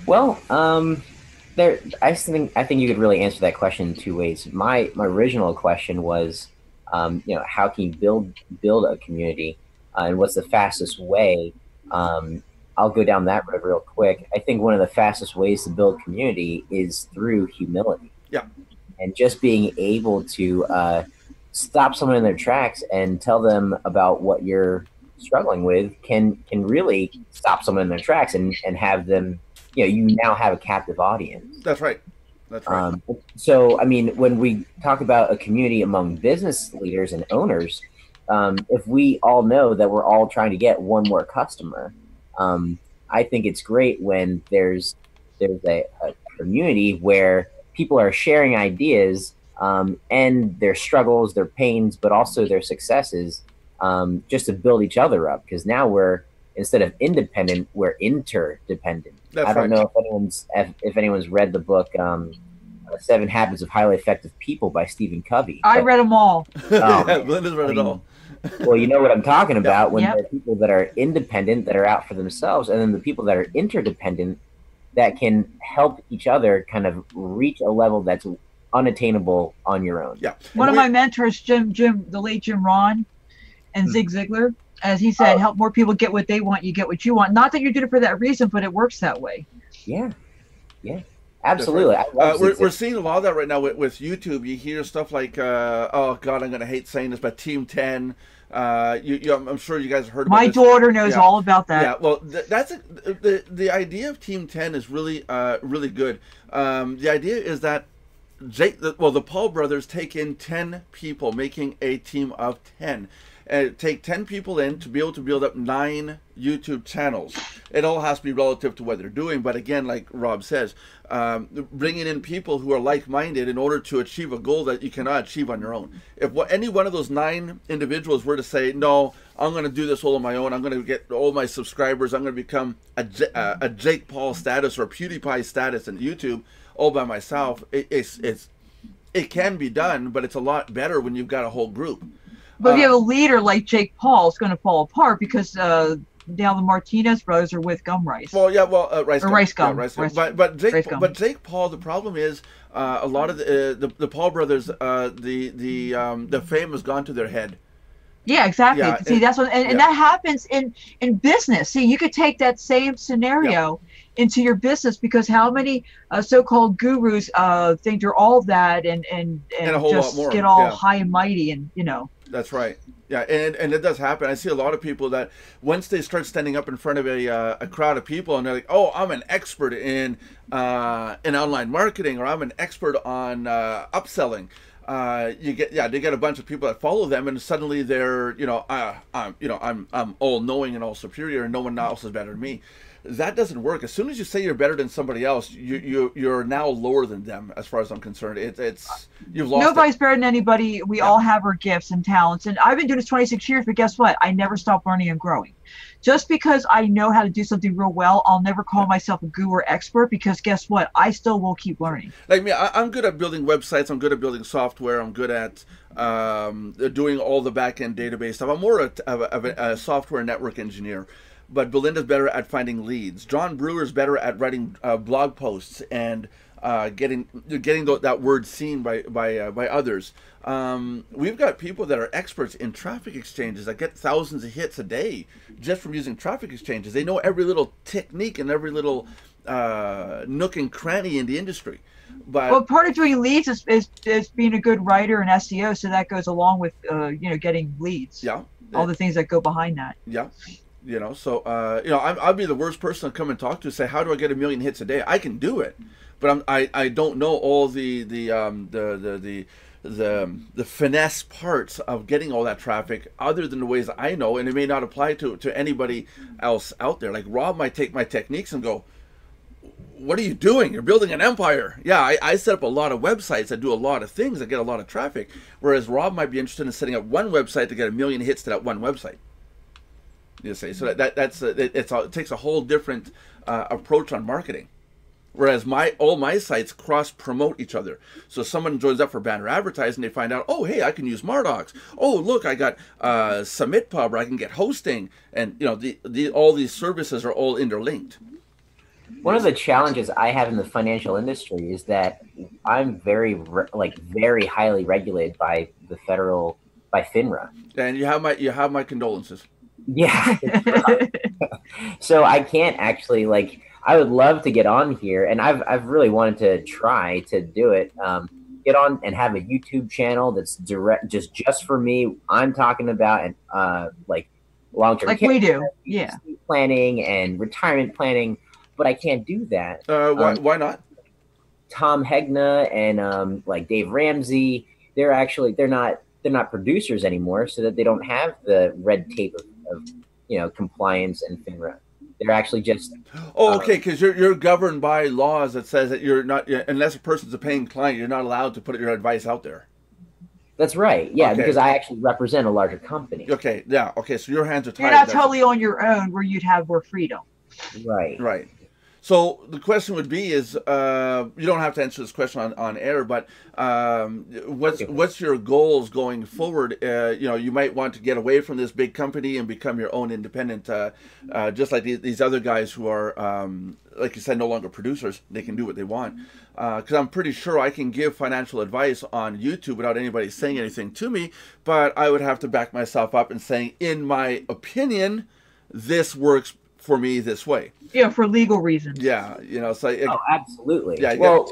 Well, I think you could really answer that question in two ways. My original question was, how can you build a community, and what's the fastest way? I'll go down that road real quick. I think one of the fastest ways to build community is through humility. Yeah. And just being able to stop someone in their tracks and tell them about what you're struggling with can really stop someone in their tracks and have them, you now have a captive audience. That's right. That's right. So, I mean, when we talk about a community among business leaders and owners, if we all know that we're all trying to get one more customer, I think it's great when there's a community where people are sharing ideas and their struggles, their pains, but also their successes, just to build each other up. Because now we're, instead of independent, we're interdependent. That's I don't right. know if anyone's read the book Seven Habits of Highly Effective People by Stephen Covey. I read them all. Yeah, Man. Belinda's read it all. Well, you know what I'm talking about when Yep. there are people that are independent, that are out for themselves, and then the people that are interdependent that can help each other kind of reach a level that's unattainable on your own. Yeah. One of my mentors, the late Jim Ron, and Zig Ziglar, as he said, help more people get what they want, you get what you want. Not that you're doing it for that reason, but it works that way. Yeah. Yeah. Absolutely. Right. We're seeing a lot of that right now with YouTube. You hear stuff like, oh God, I'm going to hate saying this, but Team 10. I'm sure you guys heard about My this. daughter knows all about that. Yeah, well, the idea of Team 10 is really really good. The idea is that the Paul brothers take in 10 people, making a team of 10. Take 10 people in to be able to build up 9 YouTube channels. It all has to be relative to what they're doing, but again, like Rob says, bringing in people who are like-minded in order to achieve a goal that you cannot achieve on your own. If any one of those 9 individuals were to say, no, I'm going to do this all on my own, I'm going to get all my subscribers, I'm going to become a Jake Paul status or PewDiePie status in YouTube all by myself, it can be done, but it's a lot better when you've got a whole group. But if you have a leader like Jake Paul, it's going to fall apart because now the Martinez brothers are with Gum Rice. Well, yeah, Rice Gum. But Jake Paul, the problem is a lot of the Paul brothers, the fame has gone to their head. Yeah, exactly. Yeah, see, that's what, and that happens in business. See, you could take that same scenario into your business, because how many so-called gurus think they're all that and a whole just lot more. Get all high and mighty, and That's right. Yeah, and it does happen. I see a lot of people that once they start standing up in front of a crowd of people and they're like, "Oh, I'm an expert in online marketing, or I'm an expert on upselling." They get a bunch of people that follow them, and suddenly they're I'm all knowing and all superior, and no one else is better than me. That doesn't work. As soon as you say you're better than somebody else, you're now lower than them. As far as I'm concerned, it's you've lost. Nobody's better than anybody. We all have our gifts and talents, and I've been doing this 26 years. But guess what? I never stop learning and growing. Just because I know how to do something real well, I'll never call myself a guru or expert, because guess what? I still will keep learning. Like me, I'm good at building websites. I'm good at building software. I'm good at doing all the back-end database stuff. I'm more of a software network engineer. But Belinda's better at finding leads. John Brewer's better at writing blog posts and getting that word seen by others. We've got people that are experts in traffic exchanges that get thousands of hits a day just from using traffic exchanges. They know every little technique and every little nook and cranny in the industry. But part of doing leads is being a good writer and SEO, so that goes along with getting leads. Yeah. All the things that go behind that. Yeah. I'll be the worst person to come and talk to, say, how do I get 1 million hits a day? I can do it, but I don't know all the finesse parts of getting all that traffic, other than the ways I know, and it may not apply to anybody else out there. Like Rob might take my techniques and go, what are you doing? You're building an empire. Yeah, I set up a lot of websites that do a lot of things that get a lot of traffic, whereas Rob might be interested in setting up one website to get 1 million hits to that one website. You say so it takes a whole different approach on marketing, whereas all my sites cross promote each other. So someone joins up for banner advertising, they find out, oh hey, I can use Mardox. Oh look, I got Submit Pub, or I can get hosting, and all these services are all interlinked. One of the challenges I have in the financial industry is that I'm very highly regulated by FINRA. And you have my condolences. Yeah. So I can't actually, I would love to get on here, and I've really wanted to try to do it. Get on and have a YouTube channel that's just for me. I'm talking about long-term like we do, planning and retirement planning, but I can't do that. Why not? Tom Hegna and Dave Ramsey, they're not producers anymore, so that they don't have the red tape of compliance and FINRA. They're actually just. Oh, okay, because you're governed by laws that says that you're not, unless a person's a paying client, you're not allowed to put your advice out there. That's right. Yeah, Okay. because I actually represent a larger company. Okay, yeah, okay, so your hands are tied. You're not totally on your own where you'd have more freedom. Right. Right. So the question would be is, you don't have to answer this question on air, but what's your goals going forward? You might want to get away from this big company and become your own independent, just like these other guys who are, like you said, no longer producers. They can do what they want. Because I'm pretty sure I can give financial advice on YouTube without anybody saying anything to me, but I would have to back myself up and saying, in my opinion, this works for me this way. Yeah, for legal reasons. Yeah, so absolutely. Yeah. Well,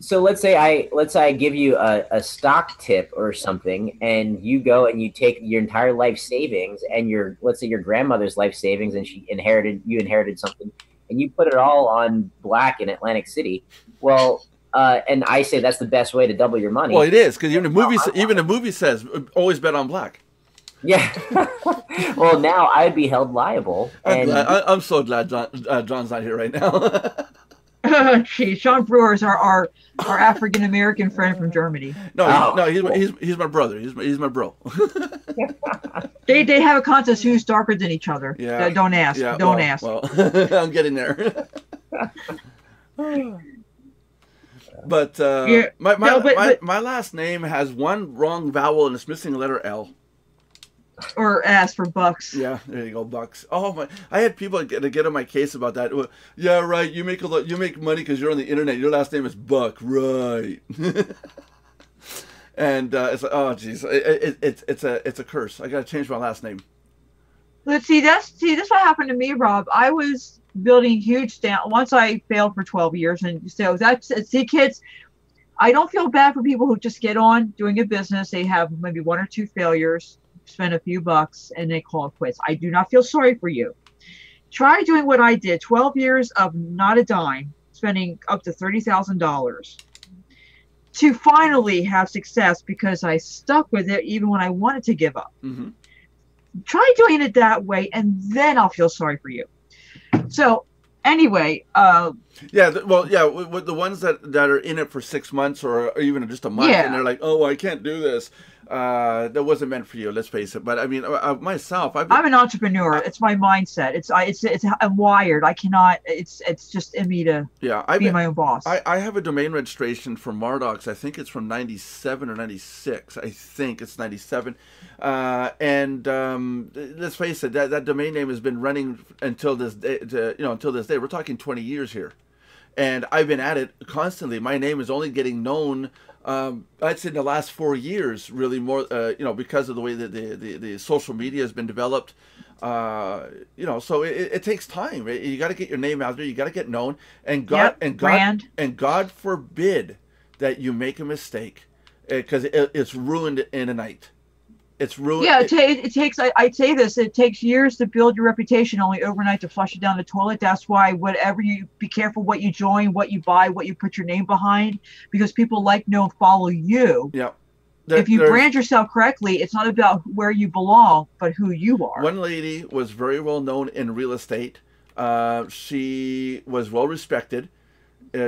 so let's say I give you a stock tip or something, and you go and you take your entire life savings and let's say your grandmother's life savings, and you inherited something, and you put it all on black in Atlantic City. Well, and I say that's the best way to double your money. Well, it is, because even the movie says always bet on black. Yeah. Well, now I'd be held liable. I'm so glad John's not here right now. Geez, Sean Brewer is our African American friend from Germany. No, he's my brother. He's my bro. They have a contest who's darker than each other. Yeah. Don't ask. Yeah, Don't ask. Well, I'm getting there. But my last name has one wrong vowel and it's missing a letter L. Or ask for bucks. Yeah, there you go, bucks. Oh my! I had people get on my case about that. Well, yeah, right. You make money because you're on the internet. Your last name is Buck, right? And it's like, oh geez, it's a curse. I got to change my last name. Let's see. That's what happened to me, Rob. I was building huge once I failed for 12 years, and so kids. I don't feel bad for people who just get on doing a business. They have maybe one or two failures, spend a few bucks, and they call it quits. I do not feel sorry for you. Try doing what I did. 12 years of not a dime, spending up to $30,000 to finally have success because I stuck with it even when I wanted to give up. Mm-hmm. Try doing it that way, and then I'll feel sorry for you. So anyway, with the ones that are in it for 6 months or even just a month, and they're like, oh, I can't do this. That wasn't meant for you. Let's face it. But I mean, myself, I'm an entrepreneur. It's my mindset. I'm wired. I cannot. It's just in me to be my own boss. I have a domain registration for Mardox. I think it's from 97 or 96. I think it's 97. And let's face it, that domain name has been running until this day. Until this day, we're talking 20 years here, and I've been at it constantly. My name is only getting known. I'd say in the last 4 years, really more, because of the way that the social media has been developed, so it takes time. Right? You got to get your name out there. You got to get known, and God forbid that you make a mistake, because it's ruined in a night. It's ruined. Yeah, it takes. I'd say this. It takes years to build your reputation, only overnight to flush it down the toilet. That's why be careful what you join, what you buy, what you put your name behind, because people like, know, and follow you. Yeah. If you brand yourself correctly, it's not about where you belong, but who you are. One lady was very well known in real estate. She was well respected.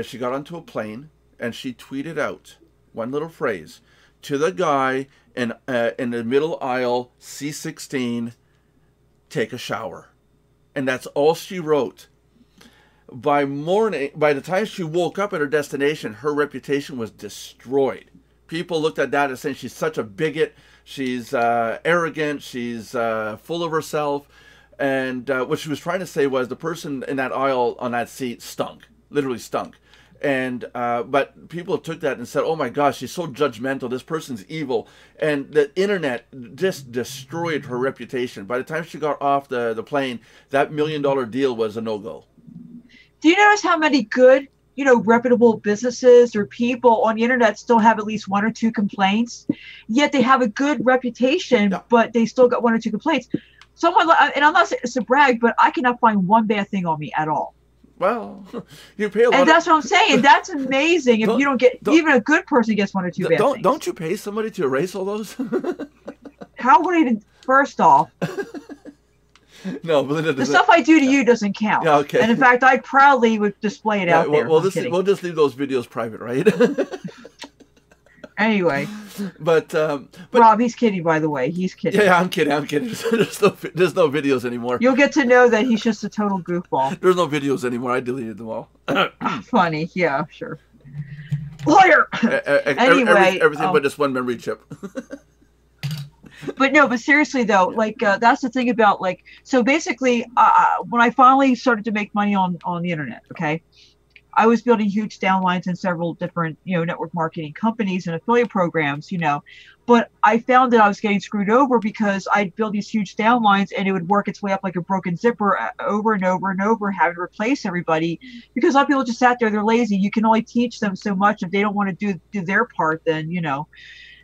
She got onto a plane and she tweeted out one little phrase to the guy in the middle aisle, C16, take a shower. And that's all she wrote. By the time she woke up at her destination, her reputation was destroyed. People looked at that and saying she's such a bigot, she's arrogant, she's full of herself. And what she was trying to say was the person in that aisle on that seat stunk, literally stunk. And but people took that and said, oh my gosh, she's so judgmental, this person's evil. And the internet just destroyed her reputation. By the time she got off the plane, that $1 million deal was a no-go. Do you notice how many good, reputable businesses or people on the internet still have at least one or two complaints, yet they have a good reputation, but they still got one or two complaints? And I'm not saying it's to brag, but I cannot find one bad thing on me at all. Well, you pay a lot. And that's what I'm saying. That's amazing. If you don't get, even a good person gets one or two bad things. Don't you pay somebody to erase all those? How would I even, first off, No, Belinda The doesn't. stuff I do to you doesn't count. Yeah, okay. And in fact, I proudly would display it out there. We'll just leave those videos private, right? Anyway, but Rob, he's kidding, by the way. He's kidding. Yeah, I'm kidding. There's no videos anymore. You'll get to know that he's just a total goofball. There's no videos anymore. I deleted them all. Funny, yeah, sure. Lawyer. Anyway, everything but this one memory chip. But seriously though, like that's the thing about like, so basically, when I finally started to make money on the internet, okay, I was building huge downlines in several different, network marketing companies and affiliate programs, but I found that I was getting screwed over because I'd build these huge downlines and it would work its way up like a broken zipper over and over and over, having to replace everybody because a lot of people just sat there, they're lazy. You can only teach them so much. If they don't want to do their part, then,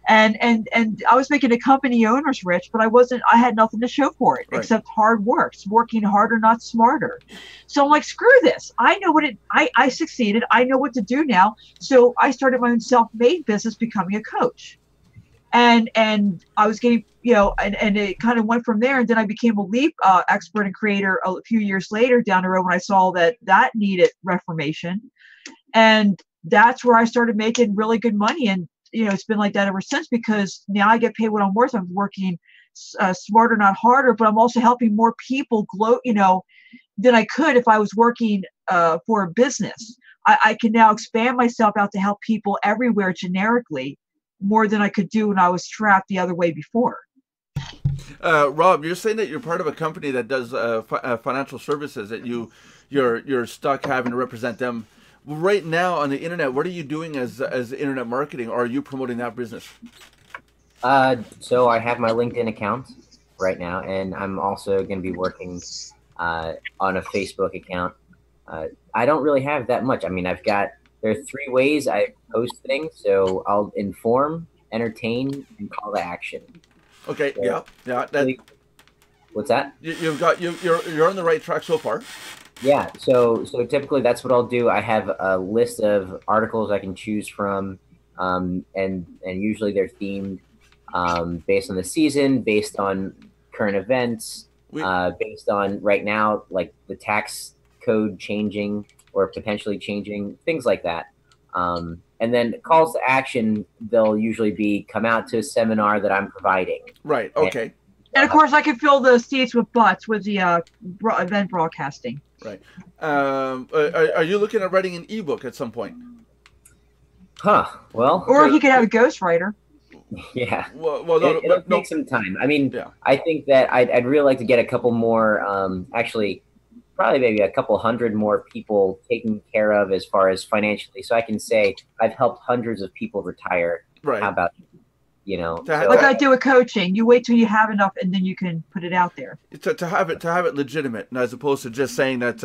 And I was making the company owners rich, but I had nothing to show for it except hard work, working harder, not smarter. So I'm like, screw this. I know I succeeded. I know what to do now. So I started my own self-made business, becoming a coach. And I was getting, and it kind of went from there. And then I became a leap expert and creator a few years later down the road when I saw that needed reformation. And that's where I started making really good money. And it's been like that ever since because now I get paid what I'm worth. I'm working smarter, not harder, but I'm also helping more people glow, than I could if I was working for a business. I can now expand myself out to help people everywhere generically more than I could do when I was trapped the other way before. Rob, you're saying that you're part of a company that does financial services, that you're stuck having to represent them. Right now on the internet, what are you doing as internet marketing? Or are you promoting that business? So I have my LinkedIn account right now, and I'm also going to be working on a Facebook account. I don't really have that much. I mean, there are 3 ways I post things. So I'll inform, entertain, and call to action. Okay. So yeah. What's that? You're on the right track so far. Yeah, so typically that's what I'll do. I have a list of articles I can choose from, and usually they're themed based on the season, based on current events, based on right now, like the tax code changing or potentially changing, things like that. And then calls to action, they'll usually be come out to a seminar that I'm providing. Right, okay. And of course, I can fill the seats with butts with the event broadcasting. Right. Are you looking at writing an ebook at some point? Well. Or he could have a ghostwriter. Yeah. It'll take some time. I mean, I think that I'd really like to get a couple more, actually, probably maybe a couple hundred more people taken care of as far as financially. So I can say I've helped hundreds of people retire. Right. How about like I do with coaching, you wait till you have enough and then you can put it out there. To have it legitimate, as opposed to just saying that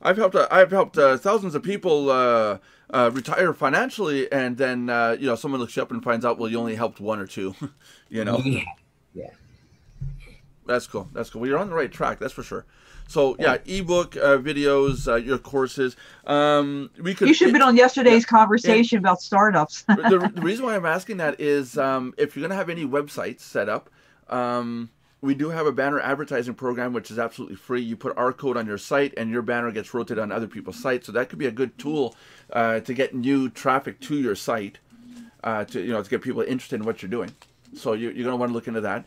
I've helped thousands of people retire financially, and then someone looks you up and finds out, well, you only helped 1 or 2. Yeah. That's cool. Well, you're on the right track, that's for sure. So ebook, videos, your courses. You should have been on yesterday's conversation about startups. the reason why I'm asking that is if you're going to have any websites set up, we do have a banner advertising program which is absolutely free. You put our code on your site, and your banner gets rotated on other people's sites. So that could be a good tool to get new traffic to your site, to get people interested in what you're doing. So you're going to want to look into that.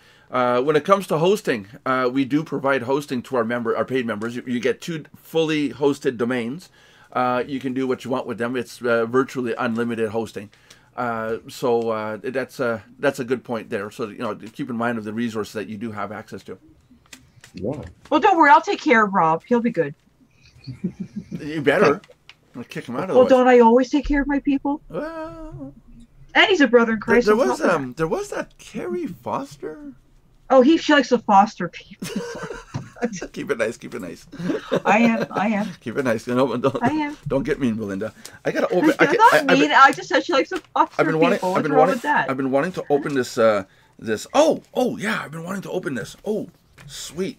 When it comes to hosting, we do provide hosting to our paid members. You get 2 fully hosted domains. You can do what you want with them. It's virtually unlimited hosting. So that's a good point there. So keep in mind of the resources that you do have access to. Yeah. Well, don't worry. I'll take care of Rob. He'll be good. You better. I'll kick him out of the way. Well, don't I always take care of my people? Well, and he's a brother in Christ. There was that Carrie Foster. Oh, she likes to foster people. Keep it nice. I am. Keep it nice. I am. Don't get mean, Belinda. I gotta open. I just said she likes to foster people. What's wrong with that? I've been wanting to open this. Oh yeah, I've been wanting to open this. Oh, sweet.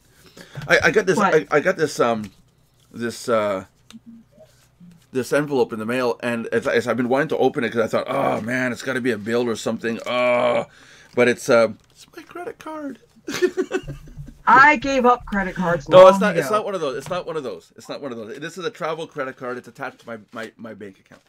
I got this. I got this. This envelope in the mail, and as I've been wanting to open it because I thought, oh man, it's got to be a bill or something. But it's my credit card. I gave up credit cards No, long it's ago. not one of those. It's not one of those. It's not one of those. This is a travel credit card. It's attached to my bank account,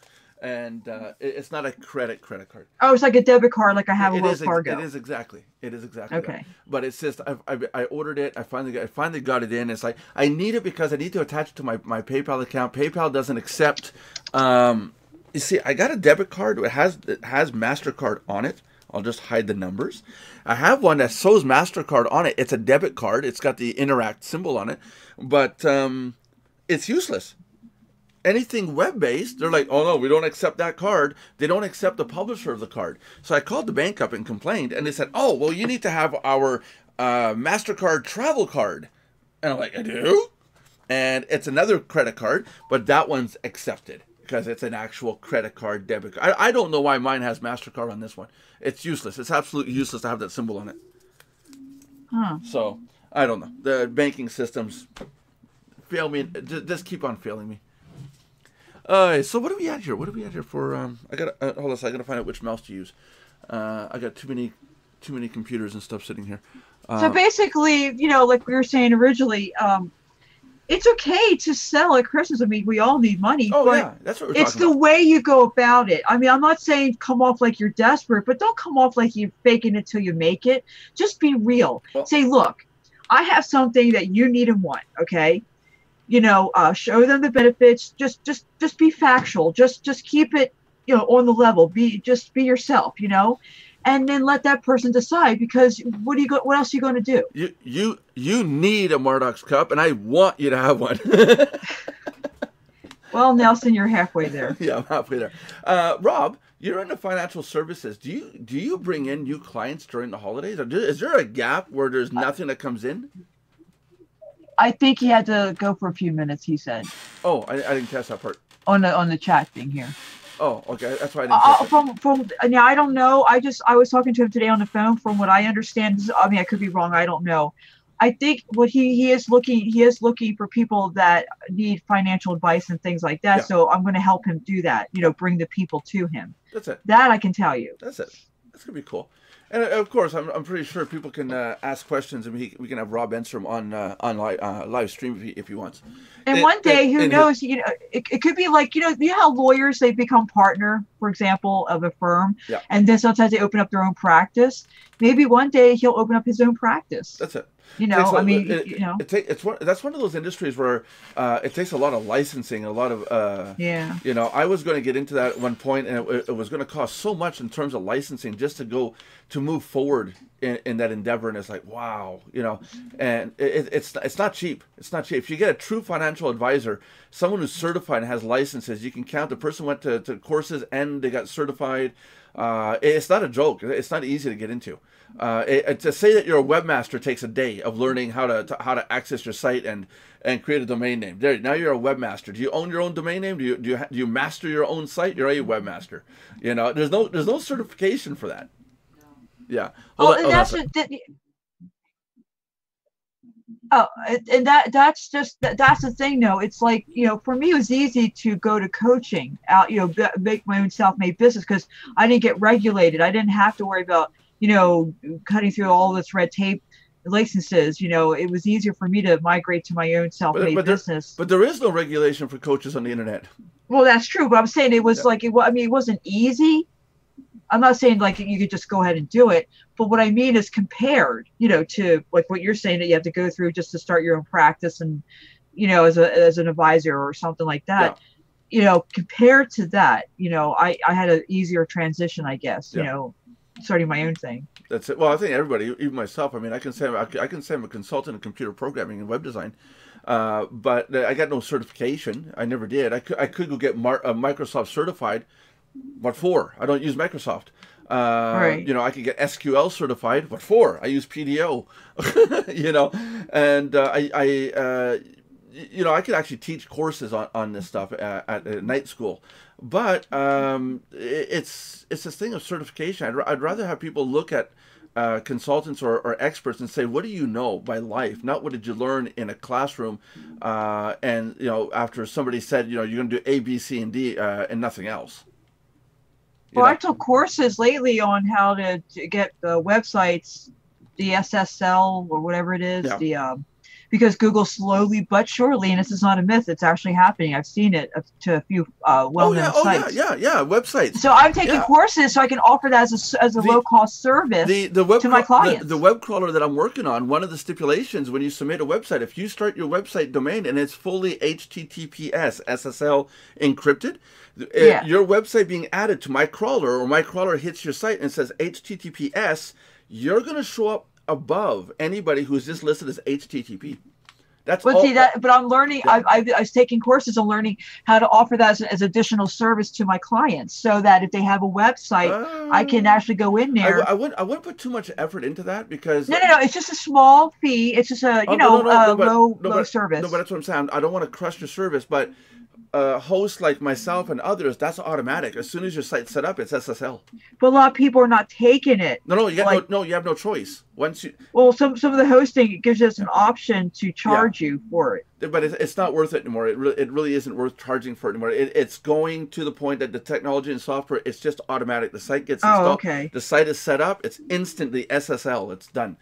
and it's not a credit card. Oh, it's like a debit card, like I have a Wells Fargo. It is exactly. Okay. Okay. But it's just I ordered it. I finally got it in. It's like I need it because I need to attach it to my PayPal account. PayPal doesn't accept. You see, I got a debit card. It has MasterCard on it. I'll just hide the numbers. I have one that shows MasterCard on it. It's a debit card. It's got the Interact symbol on it, but it's useless. Anything web-based, they're like, oh no, we don't accept that card. They don't accept the publisher of the card. So I called the bank up and complained, and they said, oh, well, you need to have our MasterCard travel card. And I'm like, I do? And it's another credit card, but that one's accepted because it's an actual credit card debit card. I don't know why mine has MasterCard on this one. It's useless. It's absolutely useless to have that symbol on it. Huh. So, I don't know. The banking systems fail me. Just keep on failing me. So what are we at here? What are we at here for? I got hold on a second. I gotta find out which mouse to use. I got too many computers and stuff sitting here. So basically, like we were saying originally, it's okay to sell at Christmas. I mean, we all need money. Oh but yeah, that's what we're talking about. It's the way you go about it. I mean, I'm not saying come off like you're desperate, but don't come off like you're faking it till you make it. Just be real. Well, say, look, I have something that you need and want. Okay. Show them the benefits. Just be factual. Just keep it, on the level. Be yourself. And then let that person decide. Because what else are you going to do? You need a Mardox cup, and I want you to have one. Well, Nelson, you're halfway there. Yeah, I'm halfway there. Rob, you're into financial services. Do you bring in new clients during the holidays? Or is there a gap where there's nothing that comes in? I think he had to go for a few minutes, he said. Oh, I didn't catch that part. On the chat thing here. Oh, okay. That's why I didn't catch it. From now, I don't know. I was talking to him today on the phone. From what I understand, I mean, I could be wrong. I don't know. I think what he is looking for people that need financial advice and things like that. Yeah. So I'm going to help him do that. Bring the people to him. That's it. That I can tell you. That's it. That's going to be cool. And of course, I'm pretty sure people can ask questions, and we can have Rob answer them on live stream if he wants. And one day, who knows? It could be like how lawyers, they become partner, for example, of a firm, yeah. And then sometimes they open up their own practice. Maybe one day he'll open up his own practice. That's it. That's one of those industries where it takes a lot of licensing, a lot of yeah. I was going to get into that at one point, and it was going to cost so much in terms of licensing just to move forward in that endeavor. And it's like, wow, and it's not cheap. It's not cheap. If you get a true financial advisor, someone who's certified and has licenses, you can count the person went to courses and they got certified. It's not a joke. It's not easy to get into. To say that you're a webmaster takes a day of learning how to access your site and create a domain name. There, now you're a webmaster. Do you own your own domain name? Do you master your own site? You're a webmaster. There's no certification for that. Yeah. That's the thing though. It's like, for me, it was easy to go to coaching out, make my own self-made business because I didn't get regulated. I didn't have to worry about, cutting through all this red tape, licenses. It was easier for me to migrate to my own self-made business. But there is no regulation for coaches on the internet. Well, that's true. But I'm saying it was it wasn't easy. I'm not saying like you could just go ahead and do it, but what I mean is compared, to like what you're saying that you have to go through just to start your own practice and, as an advisor or something like that, compared to that, I had an easier transition, I guess, starting my own thing. That's it. Well, I think everybody, even myself, I mean, I can say I'm a consultant in computer programming and web design, but I got no certification. I never did. I could go get Microsoft certified. What for? I don't use Microsoft. Right. I could get SQL certified. What for? I use PDO. And I could actually teach courses on this stuff at night school. But it's this thing of certification. I'd rather have people look at consultants or experts and say, what do you know by life? Not what did you learn in a classroom and after somebody said, you're going to do A, B, C, and D and nothing else. Well, I took courses lately on how to get the websites the SSL or whatever it is, Yeah. Because Google slowly but surely, and this is not a myth, it's actually happening. I've seen it to a few well-known sites. Yeah, websites. So I'm taking courses so I can offer that as a low-cost service to my clients. The web crawler that I'm working on, one of the stipulations when you submit a website, if you start your website domain and it's fully HTTPS SSL encrypted, your website being added to my crawler, or my crawler hits your site and says HTTPS, you're going to show up above anybody who's just listed as HTTP. That's but see that. But I'm learning. Yeah. I was taking courses on learning how to offer that as additional service to my clients, so that if they have a website, I can actually go in there. I wouldn't put too much effort into that, because no. It's just a small fee. It's just a low service. No, but that's what I'm saying. I don't want to crush your service, but hosts like myself and others, that's automatic. As soon as your site's set up, it's SSL. But a lot of people are not taking it. No, you have no choice. Once you some of the hosting, it gives us an option to charge you for it. But it's not worth it anymore. It really isn't worth charging for it anymore. It's going to the point that the technology and software, it's just automatic. The site gets installed. Okay. The site is set up. It's instantly SSL. It's done.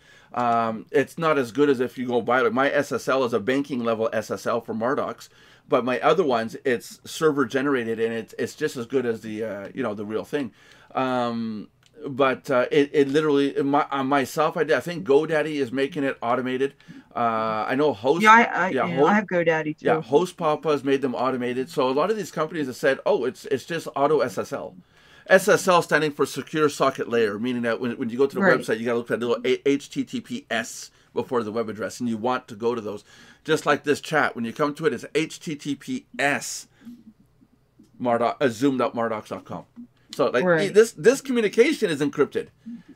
It's not as good as if you go buy it. My SSL is a banking level SSL for Mardox. But my other ones, it's server generated, and it's just as good as the the real thing. But it literally, on myself, I think GoDaddy is making it automated. I know Host. I have GoDaddy too. Yeah, Host Papa has made them automated. So a lot of these companies have said, oh, it's just auto SSL. SSL standing for Secure Socket Layer, meaning that when you go to the website, you got to look at the little HTTPS before the web address, and you want to go to those. Just like this chat, when you come to it, it's HTTPS zoomed.mardox.com. So this communication is encrypted.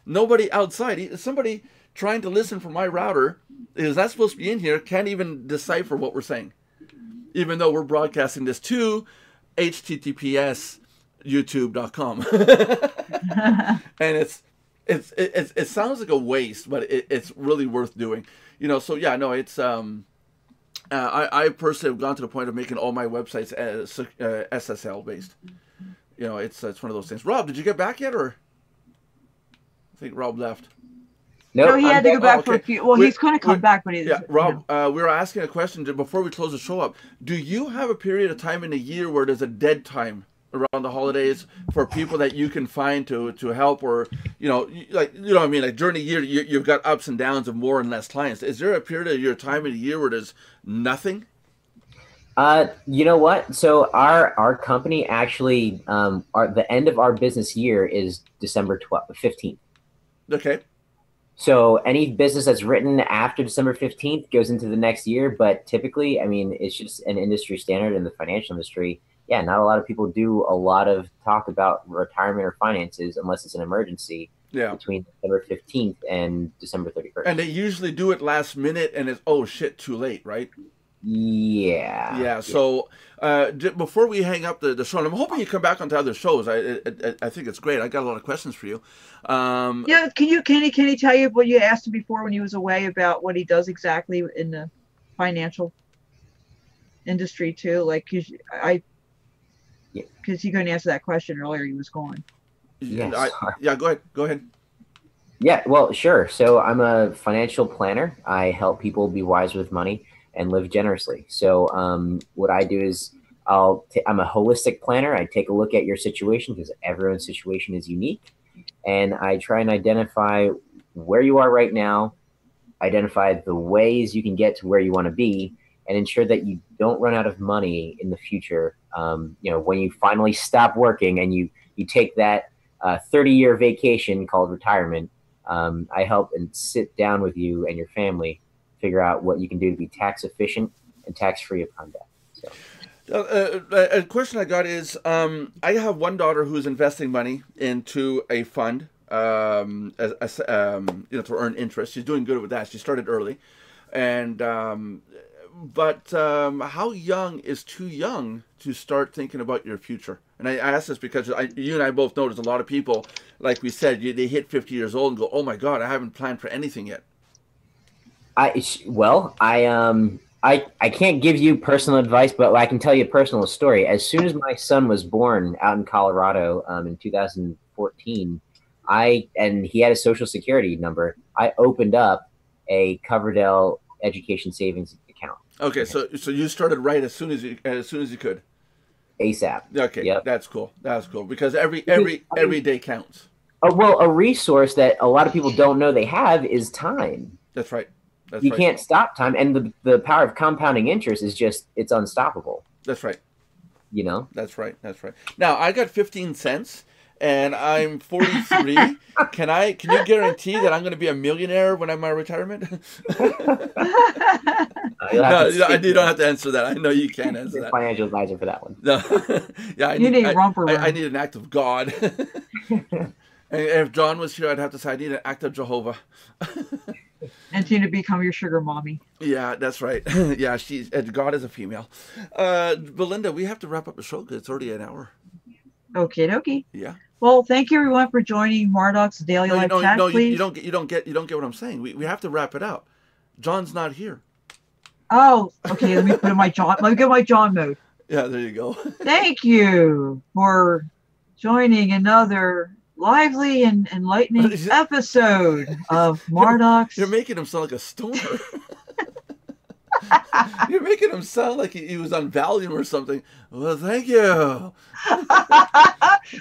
Nobody outside, somebody trying to listen from my router is not supposed to be in here, can't even decipher what we're saying, even though we're broadcasting this to HTTPS youtube.com. And it sounds like a waste, but it's really worth doing. So yeah, no, it's I personally have gone to the point of making all my websites SSL based. It's one of those things. Rob, did you get back yet, or I think Rob left? No, he had to go back for a few. Well, he's going to come back, but he's Rob, we were asking a question before we close the show up. Do you have a period of time in the year where there's a dead time around the holidays for people that you can find to help, or what I mean, like during the year you've got ups and downs of more and less clients? Is there a period of your time of the year where there's nothing? You know what? So our company actually, the end of our business year is December 15th. Okay. So any business that's written after December 15th goes into the next year. But typically, I mean, it's just an industry standard in the financial industry. Yeah, not a lot of people do a lot of talk about retirement or finances unless it's an emergency. Yeah. Between December 15th and December 31st. And they usually do it last minute, and it's, oh shit, too late, right? Yeah. Yeah. So before we hang up the show, and I'm hoping you come back onto other shows. I think it's great. I got a lot of questions for you. Yeah. Can he tell you what you asked him before when he was away about what he does exactly in the financial industry too? Like, because you're going to answer that question earlier. He was gone. Yes. Go ahead. Yeah. Well, sure. So I'm a financial planner. I help people be wise with money and live generously. So what I do is I'm a holistic planner. I take a look at your situation because everyone's situation is unique. And I try and identify where you are right now, identify the ways you can get to where you want to be, and ensure that you don't run out of money in the future. When you finally stop working and you take that 30-year vacation called retirement, I help and sit down with you and your family, figure out what you can do to be tax efficient and tax free upon death. So, a question I got is, I have one daughter who's investing money into a fund, to earn interest. She's doing good with that. She started early, and but how young is too young to start thinking about your future? And I ask this because you and I both know there's a lot of people, like we said, they hit 50 years old and go, oh my God, I haven't planned for anything yet. I can't give you personal advice, but I can tell you a personal story. As soon as my son was born out in Colorado in 2014, and he had a social security number, I opened up a Coverdell education savings account. Okay, so you started right as soon as you could. ASAP. Okay, Yep. that's cool. That's cool because every day counts. Well, a resource that a lot of people don't know they have is time. That's right. You can't stop time, and the power of compounding interest is it's unstoppable. That's right. You know? That's right. That's right. Now, I got 15 cents and I'm 43. Can you guarantee that I'm going to be a millionaire when I'm in my retirement? No, you don't have to answer that. I know you can't answer that. Financial advisor for that one. No. Yeah, you need a romper room. I need an act of God. And if John was here, I'd have to say I need an act of Jehovah. And to become your sugar mommy. Yeah, that's right. Yeah, God is a female. Belinda, we have to wrap up the show because it's already an hour. Okay, dokie. Yeah. Well, thank you everyone for joining Mardox Daily Live Chat. Please. You don't get what I'm saying. We have to wrap it up. John's not here. Oh, okay. Let me put in my John. Let me get my John mode. Yeah, there you go. Thank you for joining another lively and enlightening episode of Mardox. You're making him sound like a stoner. You're making him sound like he was on Valium or something. Well, thank you.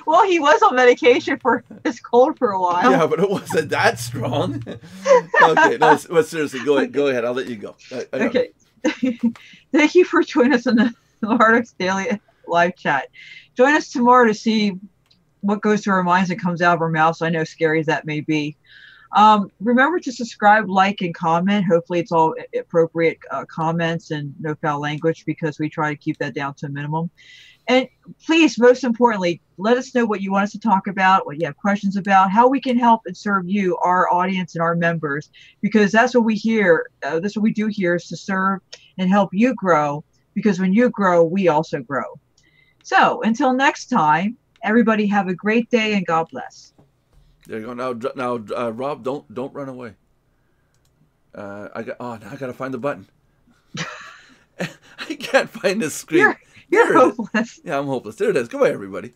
Well, he was on medication for his cold for a while. Yeah, but it wasn't that strong. Okay, no, but seriously, go ahead. I'll let you go. Okay. Thank you for joining us on the Mardox Daily Live Chat. Join us tomorrow to see what goes through our minds and comes out of our mouths. I know, scary as that may be. Remember to subscribe, like, and comment. Hopefully it's all appropriate comments and no foul language, because we try to keep that down to a minimum. And please, most importantly, let us know what you want us to talk about, what you have questions about, how we can help and serve you, our audience and our members, because that's what we hear. That's what we do here, is to serve and help you grow, because when you grow, we also grow. So until next time, everybody have a great day and God bless. There you go. Now, Rob, don't run away. Now I gotta find the button. I can't find this screen. You're hopeless. Yeah, I'm hopeless. There it is. Goodbye, everybody.